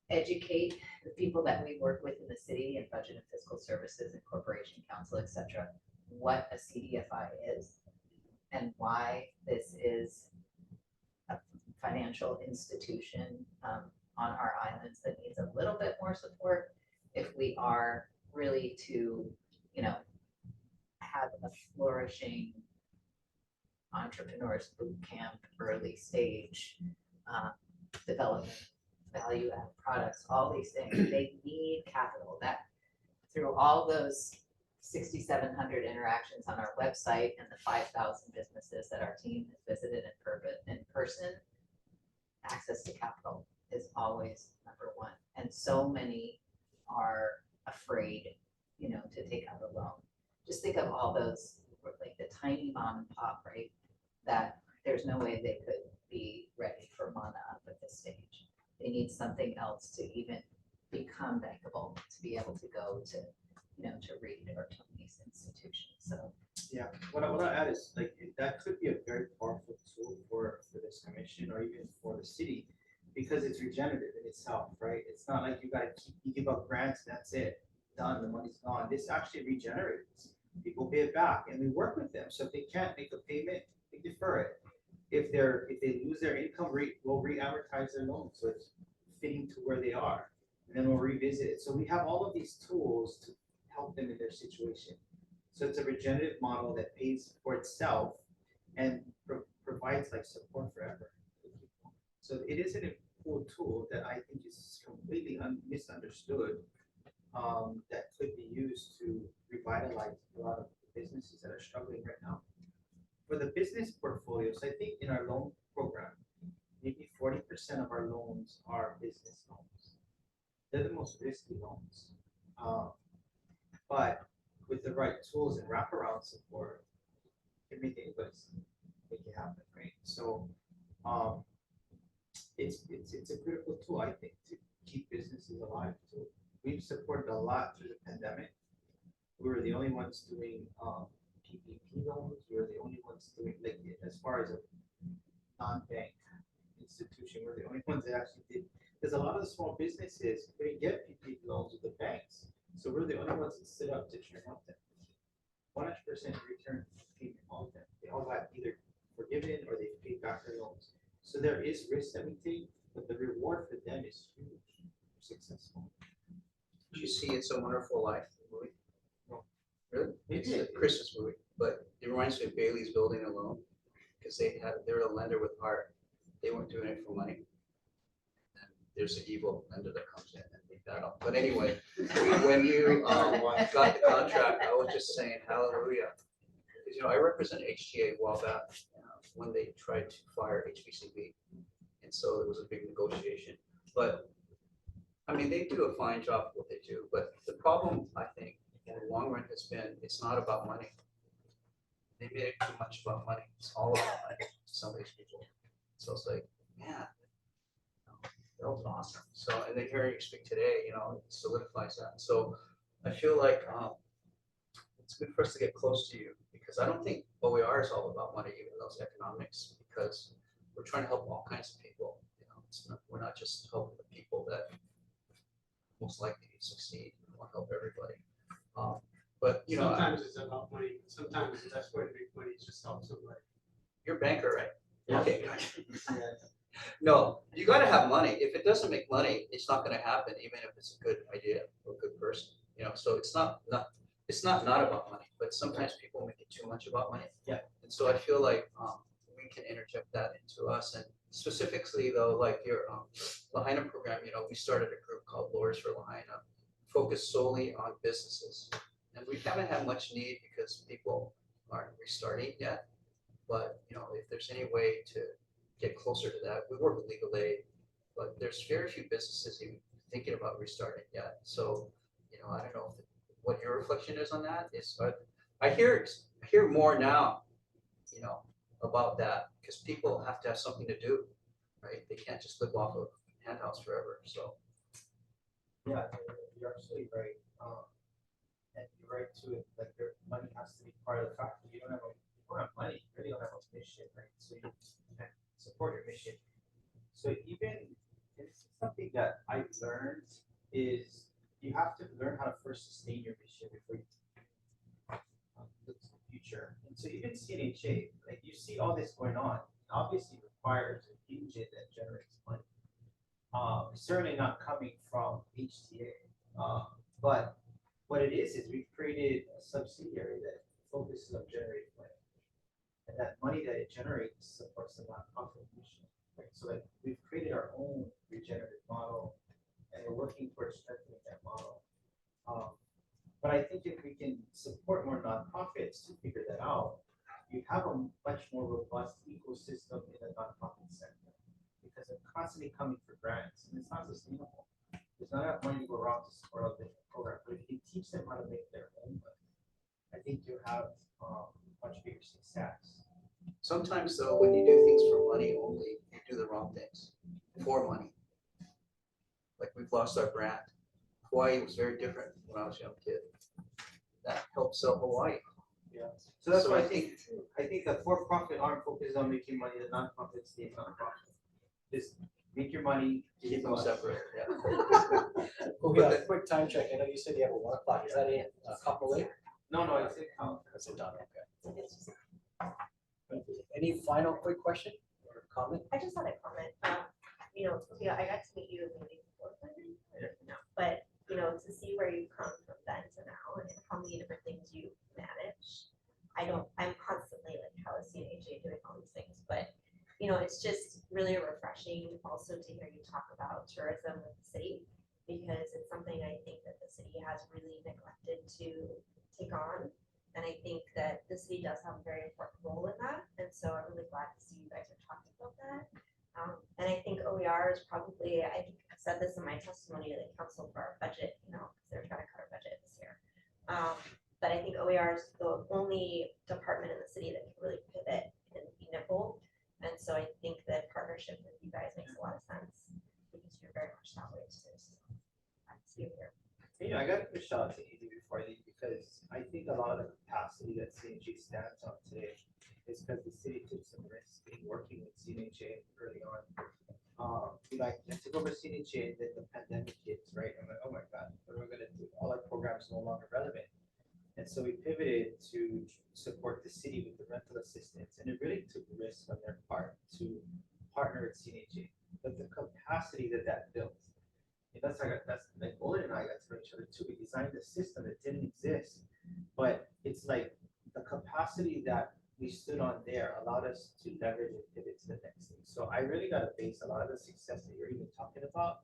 educate the people that we work with in the city and budget and fiscal services and corporation council, etc., what a CDFI is and why this is a financial institution on our islands that needs a little bit more support if we are really to, have a flourishing entrepreneurs boot camp, early stage development, value add products, all these things. They need capital. That through all those 6,700 interactions on our website and the 5,000 businesses that our team has visited in person, access to capital is always number one. And so many are afraid, to take out a loan. Just think of all those, like the tiny mom and pop, right? That there's no way they could be ready for Mana up at this stage. They need something else to even become bankable, to be able to go to to read or to these institutions, so. Yeah, what I add is like, that could be a very powerful tool for this commission or even for the city. Because it's regenerative in itself, right? It's not like you give up grants and that's it, done, the money's gone. This actually regenerates. People pay it back and we work with them. So if they can't make a payment, we defer it. If they lose their income rate, we'll re-amortize their loan, so it's fitting to where they are. And then we'll revisit it. So we have all of these tools to help them in their situation. So it's a regenerative model that pays for itself and provides like support forever. So it is a cool tool that I think is completely misunderstood, that could be used to revitalize a lot of businesses that are struggling right now. For the business portfolios, I think in our loan program, maybe 40% of our loans are business loans. They're the most risky loans. But with the right tools and wraparound support, it can make anybody's make it happen, right? So it's a critical tool, I think, to keep businesses alive too. We've supported a lot through the pandemic. We were the only ones doing PPP loans. We were the only ones doing, like, as far as a non-bank institution, we're the only ones that actually did. Because a lot of the small businesses couldn't get PPP loans with the banks, so we're the only ones that stood up to try help them. 100% return payment, all of them. They all got either forgiven or they paid back their loans. So there is risk that we take, but the reward for them is huge. Successful. Did you see It's a Wonderful Life, the movie? No. Really? It's a Christmas movie, but it reminds me of Bailey's Building a Loan, because they're a lender with heart. They weren't doing it for money. And there's an evil lender that comes in and beat that up. But anyway, when you got the contract, I was just saying hallelujah. Because I represent HTA a while back when they tried to fire HBCB. And so it was a big negotiation. But I mean, they do a fine job of what they do, but the problem, I think, in the long run has been, it's not about money. They made it too much about money. It's all about money to some of these people. So it's like, man, that was awesome. So, and then hearing you speak today, it solidifies that. So I feel like it's good for us to get close to you, because I don't think OER is all about money, even though it's economics, because we're trying to help all kinds of people. We're not just helping the people that most likely to succeed. We want to help everybody. But sometimes it's about money. Sometimes the best way to make money is just help somebody. You're a banker, right? Yeah. Okay, gotcha. No, you got to have money. If it doesn't make money, it's not going to happen, even if it's a good idea or a good person. So it's not about money, but sometimes people make it too much about money. Yeah. And so I feel like we can interject that into us. And specifically though, like your Lahaina program, we started a group called Lawyers for Lahaina, focused solely on businesses. And we haven't had much need because people aren't restarting yet. But if there's any way to get closer to that, we work with legal aid, but there's very few businesses even thinking about restarting yet. So, I don't know what your reflection is on that. I hear more now, about that, because people have to have something to do, right? They can't just live off of handouts forever. So. Yeah, you're absolutely right. And you're right too. Like, your money has to be part of the factor. You don't have money, you really don't have a mission, right? So you can't support your mission. So even it's something that I've learned is you have to learn how to first sustain your mission before you look to the future. And so even CNHA, like, you see all this going on, obviously requires a engine that generates money. Certainly not coming from HTA, but what it is we've created a subsidiary that focuses on generating money. And that money that it generates supports the nonprofit mission. Right? So like, we've created our own regenerative model, and we're working towards strengthening that model. But I think if we can support more nonprofits to figure that out, you have a much more robust ecosystem in the nonprofit sector, because they're constantly coming for grants, and it's not sustainable. There's not enough money to go around to support all the program. But if you teach them how to make their own money, I think you'll have much bigger success. Sometimes though, when you do things for money only, you do the wrong things for money. Like, we've lost our brand. Hawaii was very different when I was a young kid. that helps sell Hawaii. So that's So why I I think the for-profit arm focuses on making money, the nonprofit stays nonprofit. Just make your money. give Keep it to them us. separate, yeah. Well, we got a quick time check. I know you said you have a 1 o'clock. Is that it? Couple late? No, it's a count. That's it done, okay. Any final quick question or comment? I just had a comment, yeah, I got to meet you maybe before, but, to see where you've come from then to now and how many different things you manage. I'm constantly like, how is CNHA doing all these things, but, it's just really refreshing also to hear you talk about tourism with the city, because it's something I think that the city has really neglected to take on. And I think that the city does have a very important role in that. And so I'm really glad to see you guys are talking about that. And I think OER is probably, I think I said this in my testimony to the council for our budget, because they're trying to cut our budget this year. But I think OER is the only department in the city that can really pivot and be nimble. And so I think that partnership with you guys makes a lot of sense because you're very much that way too. So I see you here. I got to push out to AD before I leave because I think a lot of the capacity that CNHA stands on today is because the city took some risk in working with CNHA early on. I took over CNHA and then the pandemic hits, right? I'm like, oh my God, what are we gonna do? All our programs no longer relevant. And so we pivoted to support the city with the rental assistance, and it really took risk on their part to partner with CNHA. But the capacity that built, that's like Olin and I got to know each other too. We designed a system that didn't exist, but it's like the capacity that we stood on there allowed us to leverage and pivot to the next thing. So I really got to base a lot of the success that you're even talking about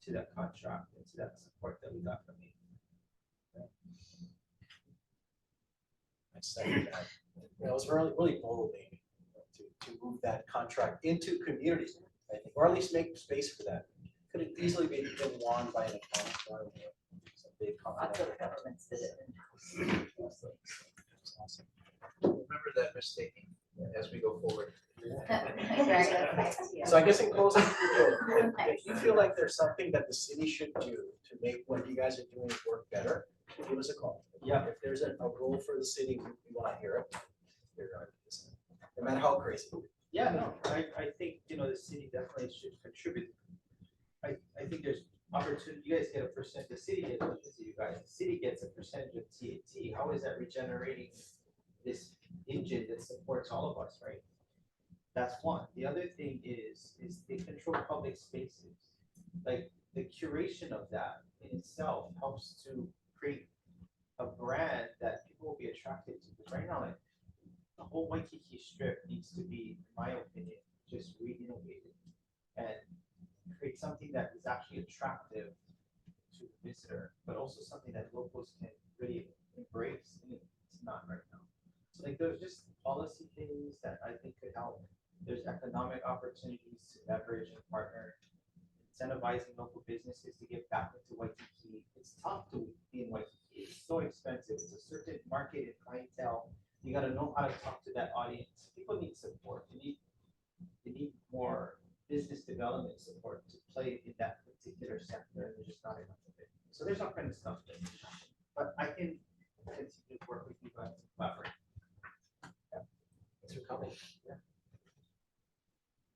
to that contract and to that support that we got from you. I second that. It was really bold, maybe, to move that contract into communities, I think, or at least make space for that. Could it easily been won by an accounting firm? Some big Lots of company. governments did it. That's awesome. Remember that mistake as we go forward. So I guess in closing, if you feel like there's something that the city should do to make what you guys are doing work better, give us a call. Yeah. If there's a role for the city, we want to hear it. No matter how crazy. Yeah, no, I think, the city definitely should contribute. I think there's opportunity, you guys get a percent, the city gets the city gets a percentage of TAT. How is that regenerating this engine that supports all of us, right? That's one. The other thing is they control public spaces. Like the curation of that in itself helps to create a brand that people will be attracted to. Because right now, like, the whole Waikiki strip needs to be, in my opinion, just re-innovated and create something that is actually attractive to the visitor, but also something that locals can really embrace. And it's not right now. So like there's just policy things that I think could help. There's economic opportunities to leverage and partner, incentivizing local businesses to get back into Waikiki. It's tough to be in Waikiki. It's so expensive. It's a certain market and clientele. You got to know how to talk to that audience. People need support. You need more business development support to play in that particular sector, and there's just not enough of it. So there's all kind of stuff that can happen. But I can continue to work with you guys to collaborate. Thanks for coming. Yeah.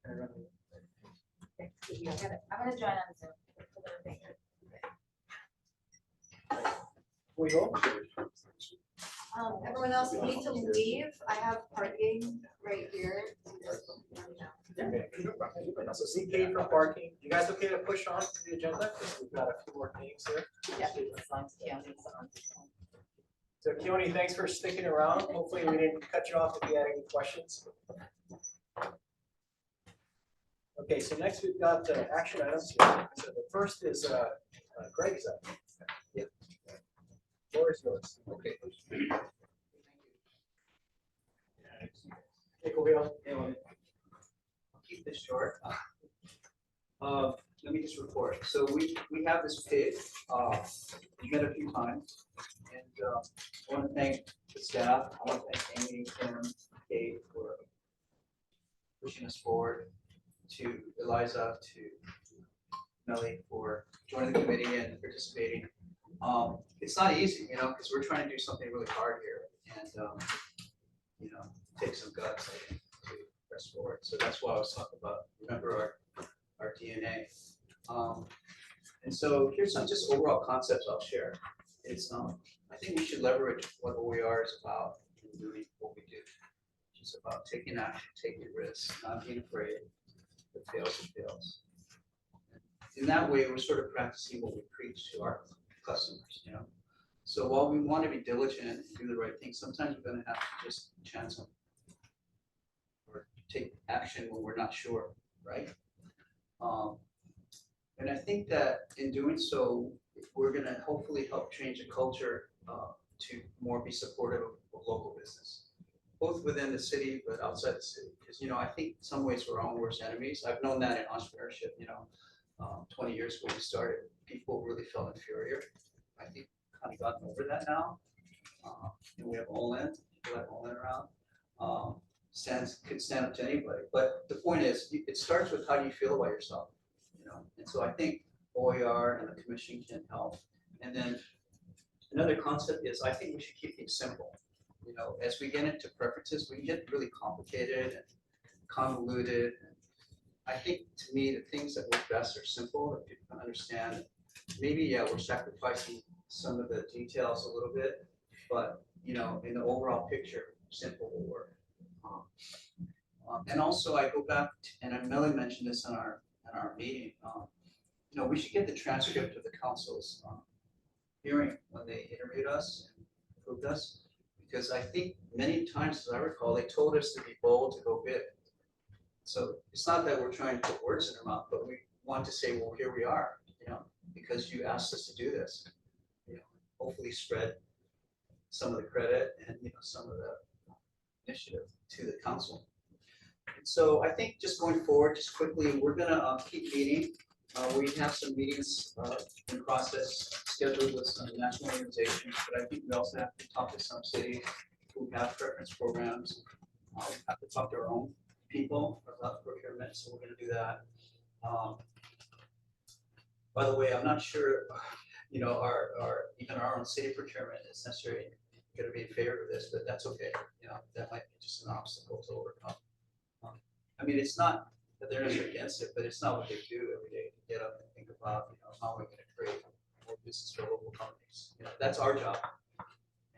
I'm gonna join on Zoom. We go. Everyone else need to leave. I have parking right here. Okay. So CK for parking. You guys okay to push on to the agenda? Because we've got a few more things here. Yeah, as long as Keone's on. So Keone, thanks for sticking around. Hopefully we didn't cut you off if you had any questions. Okay, so next we've got action items here. So the first is Greg is up. Yeah. Floor is yours. Okay. Hey, Khalil. I'll keep this short. Let me just report. So we have this bid. We met a few times, and I want to thank the staff. I want to thank Amy, Tim, Kate for pushing us forward. To Eliza, to Melly for joining the committee and participating. It's not easy, you know, because we're trying to do something really hard here and, you know, take some guts, I think, to press forward. So that's why I was talking about, remember our DNA. And so here's some just overall concepts I'll share. It's, I think we should leverage what OER is about in doing what we do. It's about taking action, taking risks, not being afraid. If it fails, it fails. In that way, we're sort of practicing what we preach to our customers, you know. So while we want to be diligent and do the right thing, sometimes we're gonna have to just chance them. Or take action when we're not sure, right? And I think that in doing so, we're gonna hopefully help change the culture to more be supportive of local business, both within the city but outside the city. Because you know, I think in some ways we're our own worst enemies. I've known that in entrepreneurship. You know, 20 years ago we started, people really felt inferior. I think we've kind of gotten over that now. And we have Olin, people like Olin around. Could stand up to anybody. But the point is, it starts with how do you feel about yourself. You know, and so I think OER and the commission can help. And then another concept is I think we should keep things simple. You know, as we get into preferences, we can get really complicated and convoluted. And I think to me, the things that work best are simple that people can understand. Maybe, yeah, we're sacrificing some of the details a little bit, but you know, in the overall picture, simple will work. And also I go back, and Melly mentioned this in our meeting, you know, we should get the transcript of the council's hearing when they interviewed us and approved us. Because I think many times, as I recall, they told us to be bold, to go big. So it's not that we're trying to put words in their mouth, but we want to say, well, here we are, you know, because you asked us to do this. You know, hopefully spread some of the credit and, you know, some of the initiative to the council. And so I think just going forward, just quickly, we're gonna keep meeting. We have some meetings in process scheduled with some national organizations, but I think we also have to talk to some cities who have preference programs. We have to talk to our own people about procurement, so we're gonna do that. By the way, I'm not sure, you know, even our own city procurement is necessarily gonna be in favor of this, but that's okay. You know, that might be just an obstacle to overcome. I mean, it's not that they're necessarily against it, but it's not what they do every day to get up and think about, you know, how we're gonna create more business for local companies. You know, that's our job.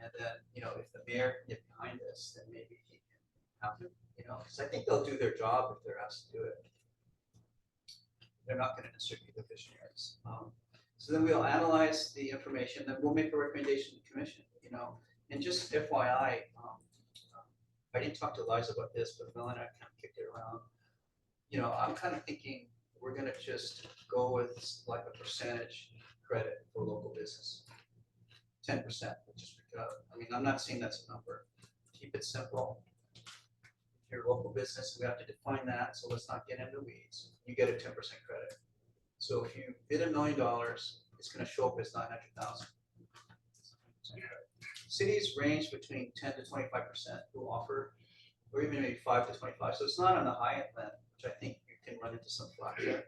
And then, you know, if the mayor can get behind this, then maybe he can have them, you know, because I think they'll do their job if they're asked to do it. They're not gonna necessarily be the visionaries. So then we'll analyze the information, then we'll make a recommendation to the commission, you know. And just FYI, I didn't talk to Liza about this, but Mel and I kind of kicked it around. You know, I'm kind of thinking we're gonna just go with like a percentage credit for local business. 10%, just because, I mean, I'm not saying that's a number. Keep it simple. If you're a local business, we have to define that, so let's not get into weeds. You get a 10% credit. So if you bid $1 million, it's gonna show up as 900,000. Cities range between 10 to 25% who offer, or even maybe 5 to 25. So it's not on the high end, which I think you can run into some flack there.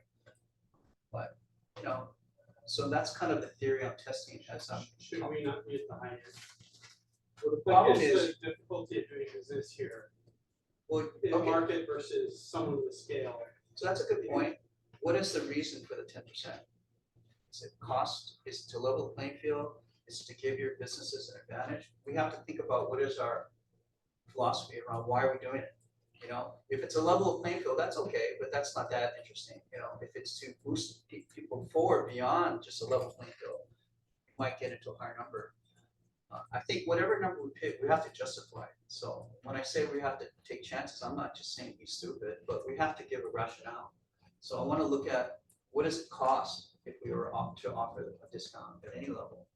But you know, so that's kind of the theory I'm testing as I'm. Should we not be at the high end? Well, the Like, problem is is, the difficulty of doing business here well, in okay, market versus someone with scale? so that's a good point. What is the reason for the 10%? Is it cost? Is it to level the playing field? Is it to give your businesses an advantage? We have to think about what is our philosophy around why are we doing it? You know, if it's a level of playing field, that's okay, but that's not that interesting. You know, if it's to boost people forward beyond just a level playing field, you might get into a higher number. I think whatever number we pick, we have to justify it. So when I say we have to take chances, I'm not just saying be stupid, but we have to give a rationale. So I want to look at what does it cost if we were to offer a discount at any level.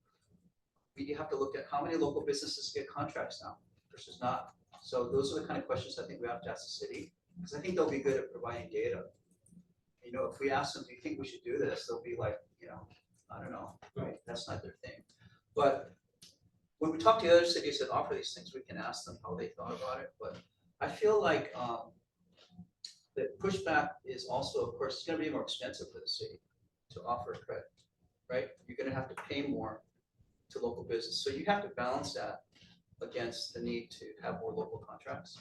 We have to look at how many local businesses get contracts now versus not. So those are the kind of questions I think we have to ask the city, because I think they'll be good at providing data. You know, if we ask them, do you think we should do this? They'll be like, you know, I don't know, right? That's not their thing. But when we talk to other cities that offer these things, we can ask them how they thought about it. But I feel like the pushback is also, of course, it's gonna be more expensive for the city to offer a credit, right? You're gonna have to pay more to local business. So you have to balance that against the need to have more local contracts.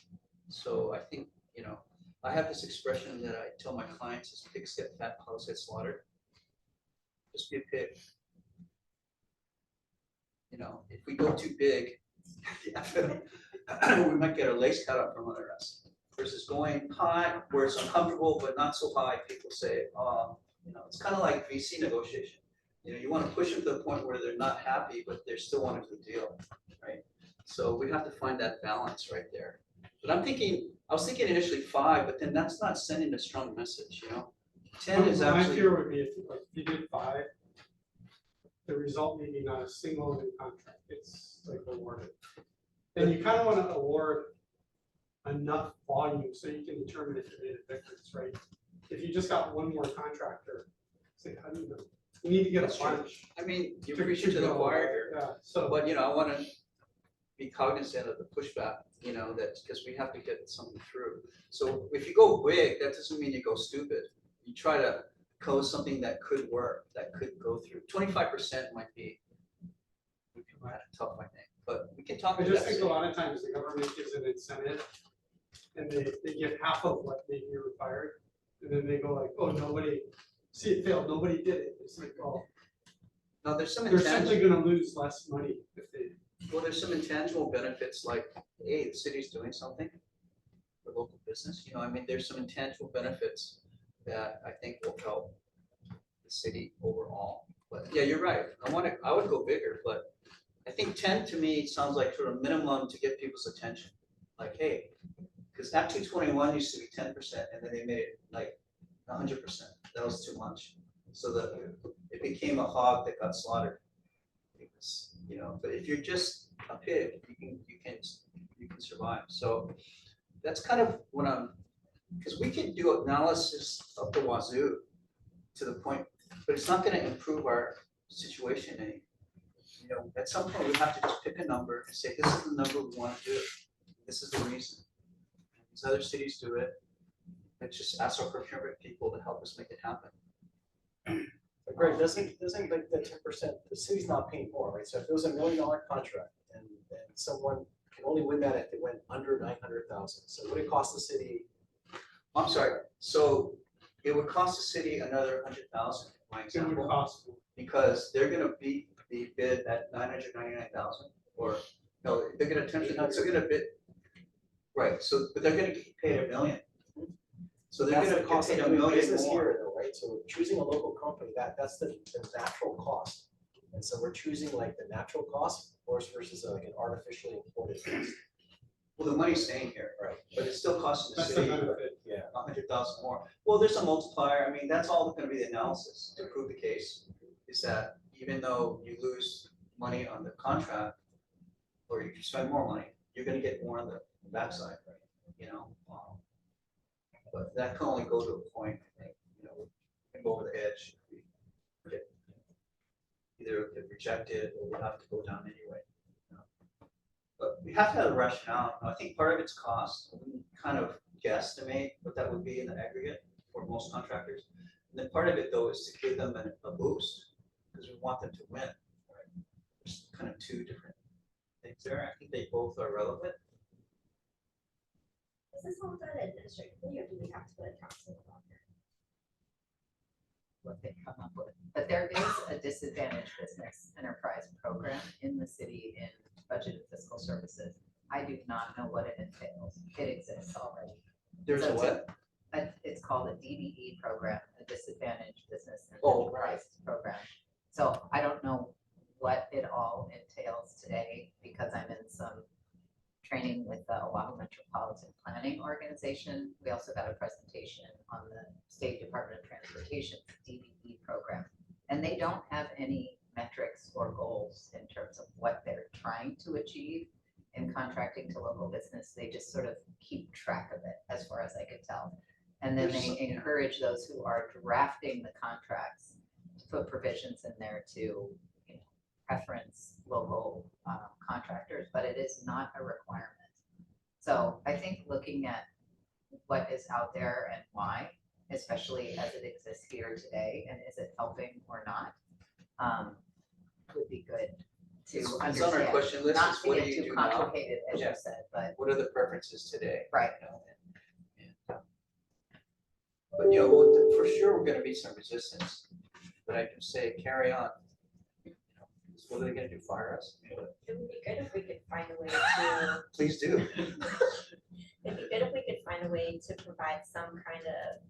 So I think, you know, I have this expression that I tell my clients is pigs get fat, cows get slaughtered. Just be a pig. You know, if we go too big, we might get our legs cut out from under us. Versus going high where it's uncomfortable but not so high, people say, you know, it's kind of like VC negotiation. You know, you want to push them to the point where they're not happy, but they're still wanting to deal, right? So we have to find that balance right there. But I was thinking initially 5, but then that's not sending a strong message, you know? 10 is My actually, fear would be if you did 5, the result may be not a single new contract, it's like awarded. And you kind of want to award enough volume so you can determine if you made a difference, right? If you just got one more contractor, say, how do you know? You need to get That's a true. bunch. I mean, you're preaching to the choir here. Yeah, so, But, you know, I want to be cognizant of the pushback, you know, that, because we have to get something through. So if you go big, that doesn't mean you go stupid. You try to code something that could work, that could go through. 25% might be tough, I think, but we can talk I about just think a that. lot of times the government gives an incentive and they give half of what may be required. And then they go like, oh, nobody, see it failed, nobody did it. It's like, well, No, there's some they're simply intangible, gonna lose less money if they. well, there's some intangible benefits like, hey, the city's doing something for local business, you know, I mean, there's some intangible benefits that I think will help the city overall. But yeah, you're right. I would go bigger, but I think 10 to me sounds like sort of minimum to get people's attention. Like, hey, because Act 221 used to be 10% and then they made it like 100%. That was too much. So that it became a hog that got slaughtered. Because, you know, but if you're just a pig, you can survive. So that's kind of what because we can do analysis of the wazoo to the point, but it's not going to improve our situation any. You know, at some point we have to just pick a number and say, this is the number we want to do. This is the reason. These other cities do it. Let's just ask our procurement people to help us make it happen. But Greg, doesn't like the 10%, the city's not paying more, right? So if it was $1 million contract and someone can only win that if they went under 900,000, so what it cost the city? I'm sorry, so it would cost the city another 100,000, my It would example, cost. because they're gonna beat the bid at 999,000, or, no, they're gonna they're gonna bid. Right, so, but they're gonna get paid $1 million. So they're That's gonna the cost get of paid $1 doing million business more. here though, right? So choosing a local company, that's the natural cost. And so we're choosing like the natural cost versus like an artificially imported cost. Well, the money's staying here, Right. but it's still costing the That's the city benefit. Yeah. 100,000 more. Well, there's a multiplier, I mean, that's all gonna be the analysis to prove the case, is that even though you lose money on the contract, or you spend more money, you're gonna get more on the backside, right? You know? But that can only go to a point, I think, you know, we can go over the edge. We get either get rejected or we'll have to go down anyway. You know? But we have to have a rationale. I think part of it's cost. We can kind of guesstimate what that would be in the aggregate for most contractors. And then part of it though is to give them a boost because we want them to win. Right? There's kind of two different things there. I think they both are relevant. Is this all done administratively, or do we have to put a tax in on there? What they come up with. But there is a disadvantaged business enterprise program in the city in budgeted fiscal services. I do not know what it entails. It exists already. There's So a what? It's called a DBE program, a disadvantaged business and Oh, enterprise program. So I don't know what it all entails today because I'm in some training with the Oahu Metropolitan Planning Organization. We also got a presentation on the State Department of Transportation's DBE program. And they don't have any metrics or goals in terms of what they're trying to achieve in contracting to local business. They just sort of keep track of it, as far as I could tell. And then they encourage those who are drafting the contracts to put provisions in there to preference local contractors, but it is not a requirement. So I think looking at what is out there and why, especially as it exists here today, and is it helping or not, would be good to It's on our understand. question list, Not is to what do get you too do now? complicated, as you Yeah. said, but, What are the preferences today? right. You know, But you know, well, for sure, we're gonna meet some resistance, but I can say, carry on. You know, 'cause what are they gonna do, fire us? It would be good if we could find a way to, Please do. it'd be good if we could find a way to provide some kind of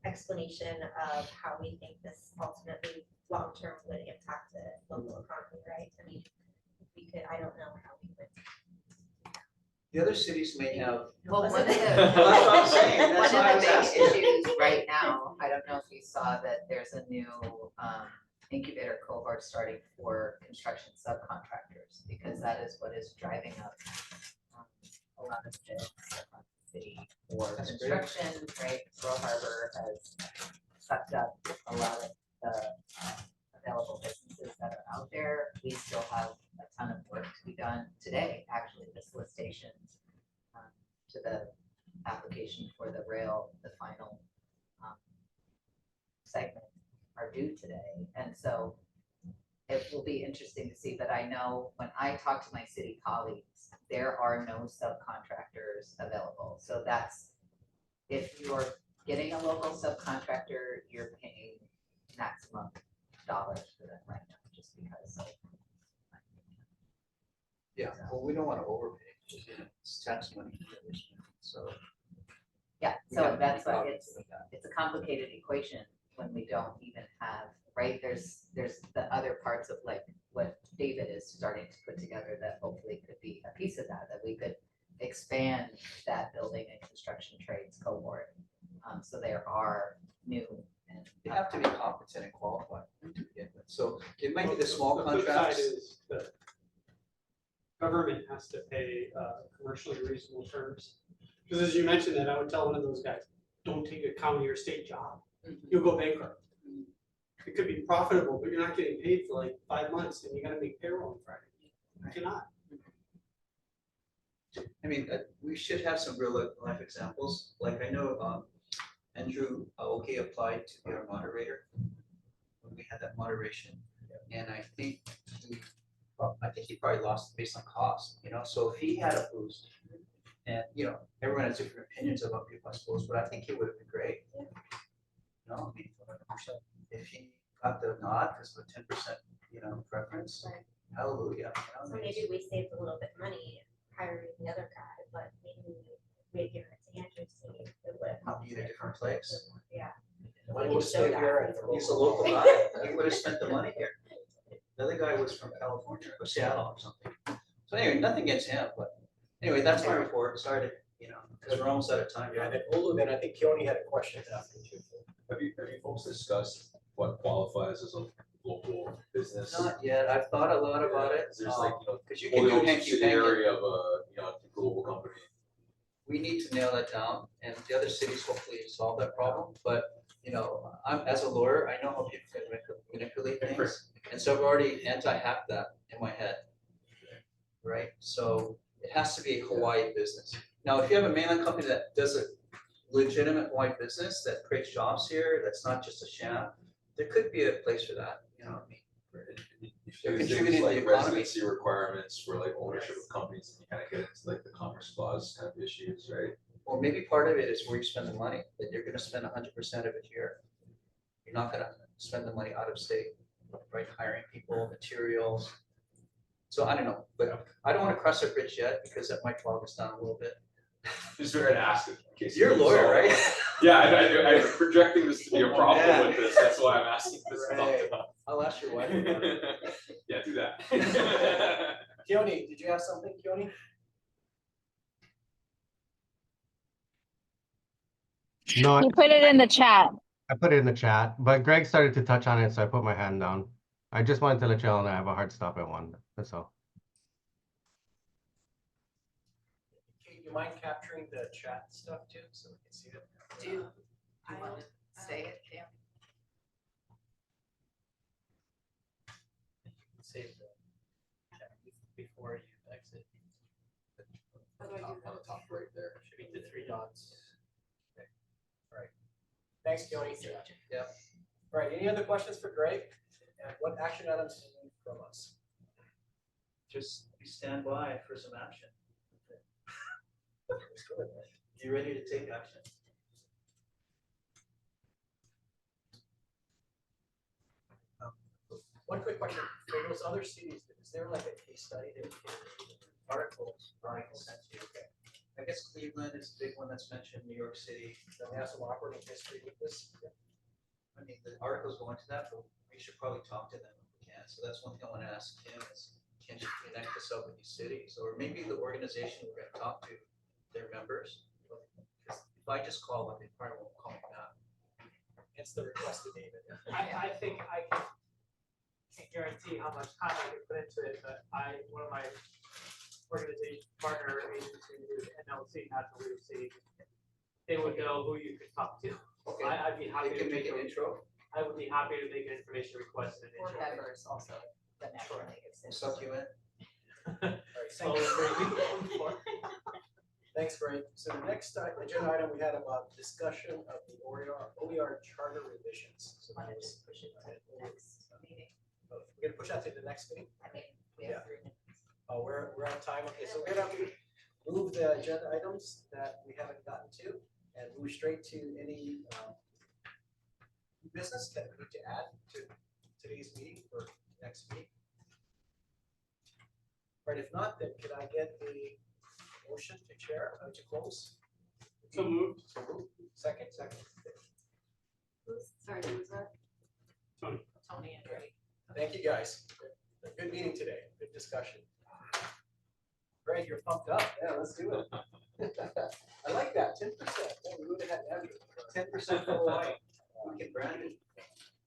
explanation of how we think this ultimately long-term would impact the local economy, right? I mean, we could, I don't know how we would. The other cities may have. Well, one of the, That's what I'm saying, one that's of why I the was big asking. issues right now, I don't know if you saw that there's a new incubator cohort starting for construction subcontractors, because that is what is driving up a lot of the city for That's great. construction, right? Pearl Harbor has sucked up a lot of the available businesses that are out there. We still have a ton of work to be done today, actually, the solicitations to the application for the rail, the final segment are due today. And so it will be interesting to see, but I know when I talk to my city colleagues, there are no subcontractors available. So that's, if you're getting a local subcontractor, you're paying maximum dollars for them right now, just because. Yeah, well, we don't wanna overpay, because, you know, it's tax money that we're spending, so. Yeah, we so have to be that's why cognizant of that. it's a complicated equation when we don't even have, right? There's the other parts of like what David is starting to put together that hopefully could be a piece of that we could expand that building and construction trades cohort. So there are new and. They have to be competent and qualified to begin with, so it might be the small The flip side contracts. is that government has to pay commercially reasonable terms. Because as you mentioned that, I would tell one of those guys, don't take a county or state job, you'll go bankrupt. It could be profitable, but you're not getting paid for like 5 months and you gotta make payroll on Friday. You cannot. I mean, we should have some real life examples, like I know Andrew Oki applied to be our moderator when we had that moderation, and I think he probably lost based on cost, you know, so if he had a boost, and, you know, everyone has different opinions about people, I suppose, but I think it would have been great. Yeah. You know, I mean, if he got the nod because of a 10%, you know, preference, Right. hallelujah. So maybe we saved a little bit of money hiring the other guy, but maybe we had given it to Andrew's team, it would have helped. Be in a different place. Yeah. Money We was can show saved that. here and He's a local guy, he would have spent the money here. The other guy was from California or Seattle or something. So anyway, nothing against him, but anyway, that's my report. Sorry to, you know, because we're almost out of time. Yeah, and then Olu, then I think Keone had a question after too. Have you folks discussed what qualifies as a local business? Not yet, I've thought a lot about it. There's like, you know, Because you can wholly do owned hanky panky. subsidiary of a, you know, global company. We need to nail that down, and the other cities hopefully solve that problem, but, you know, I'm, as a lawyer, I know how people can manipulate things. And so I've already anti-hacked that in my head. Right, so it has to be a Hawaii business. Now, if you have a mainland company that does a legitimate Hawaii business that creates jobs here, that's not just a sham, there could be a place for that, you know what I mean? They're There's contributing things to the like economy. residency requirements for like ownership of companies, and you kind of get into like the commerce clause kind of issues, right? Or maybe part of it is where you spend the money, that you're gonna spend 100% of it here. You're not gonna spend the money out of state, right, hiring people, materials. So I don't know, but I don't wanna cross that bridge yet, because that might bog us down a little bit. Just figured to ask it in case. You're a you lawyer, saw it. right? Yeah, I'm projecting this to be a problem Yeah. with this, that's why I'm asking this Right. stuff. I'll ask your wife about it. Yeah, do that. Keone, did you have something, Keone? No, You put it in the chat. I put it in the chat, but Greg started to touch on it, so I put my hand down. I just wanted to let you all know I have a hard stop at 1, that's all. Kate, you mind capturing the chat stuff too, so we can see it? Do you want to say it, Cam? Save the chat before you exit. On the top right there. Should be the 3 dots. Thanks, Keone. Yeah. All right, any other questions for Greg? And what action items do you need from us? just stand by for some action. You ready to take action? One quick question, for those other cities, is there like a case study that you can read, articles? Sent to you. I guess Cleveland is the big one that's mentioned, New York City. That has some operating history with this? I mean, the articles go into that, but we should probably talk to them if we can. So that's one thing I want to ask Kim is, can she connect us up with these cities? Or maybe the organization we're going to talk to, their members. Because if I just call them, they probably won't call me back. Hence the request to David. I think I can't guarantee how much time I can put into it, but one of my organization partner agencies is NLC, National Legal City. They would know who you could talk to. Okay, I'd be happy they to can make an a- intro. I would be happy to make an information request and an Board intro. members also, the National League of We'll Cities. suck you in. All right, So, thank you. Thanks, Frank. So the next agenda item, we had about discussion of the OER charter revisions. So that Wanted was, to push it to the next meeting. we're gonna push that to the next meeting? I mean, we have 3 minutes. Oh, we're on time. Okay, so we're gonna move the agenda items that we haven't gotten to and move straight to any business that we need to add to today's meeting or next meeting. Right, if not, then could I get a motion to to close? So moved. So moved. Second. Sorry, who was that? Tony and Ray. Thank you, guys. A good meeting today, good discussion. Great, you're pumped up. Yeah, let's do it. I like that, 10%. Yeah, we would have had to have you. 10% for Hawaii. We can brand it.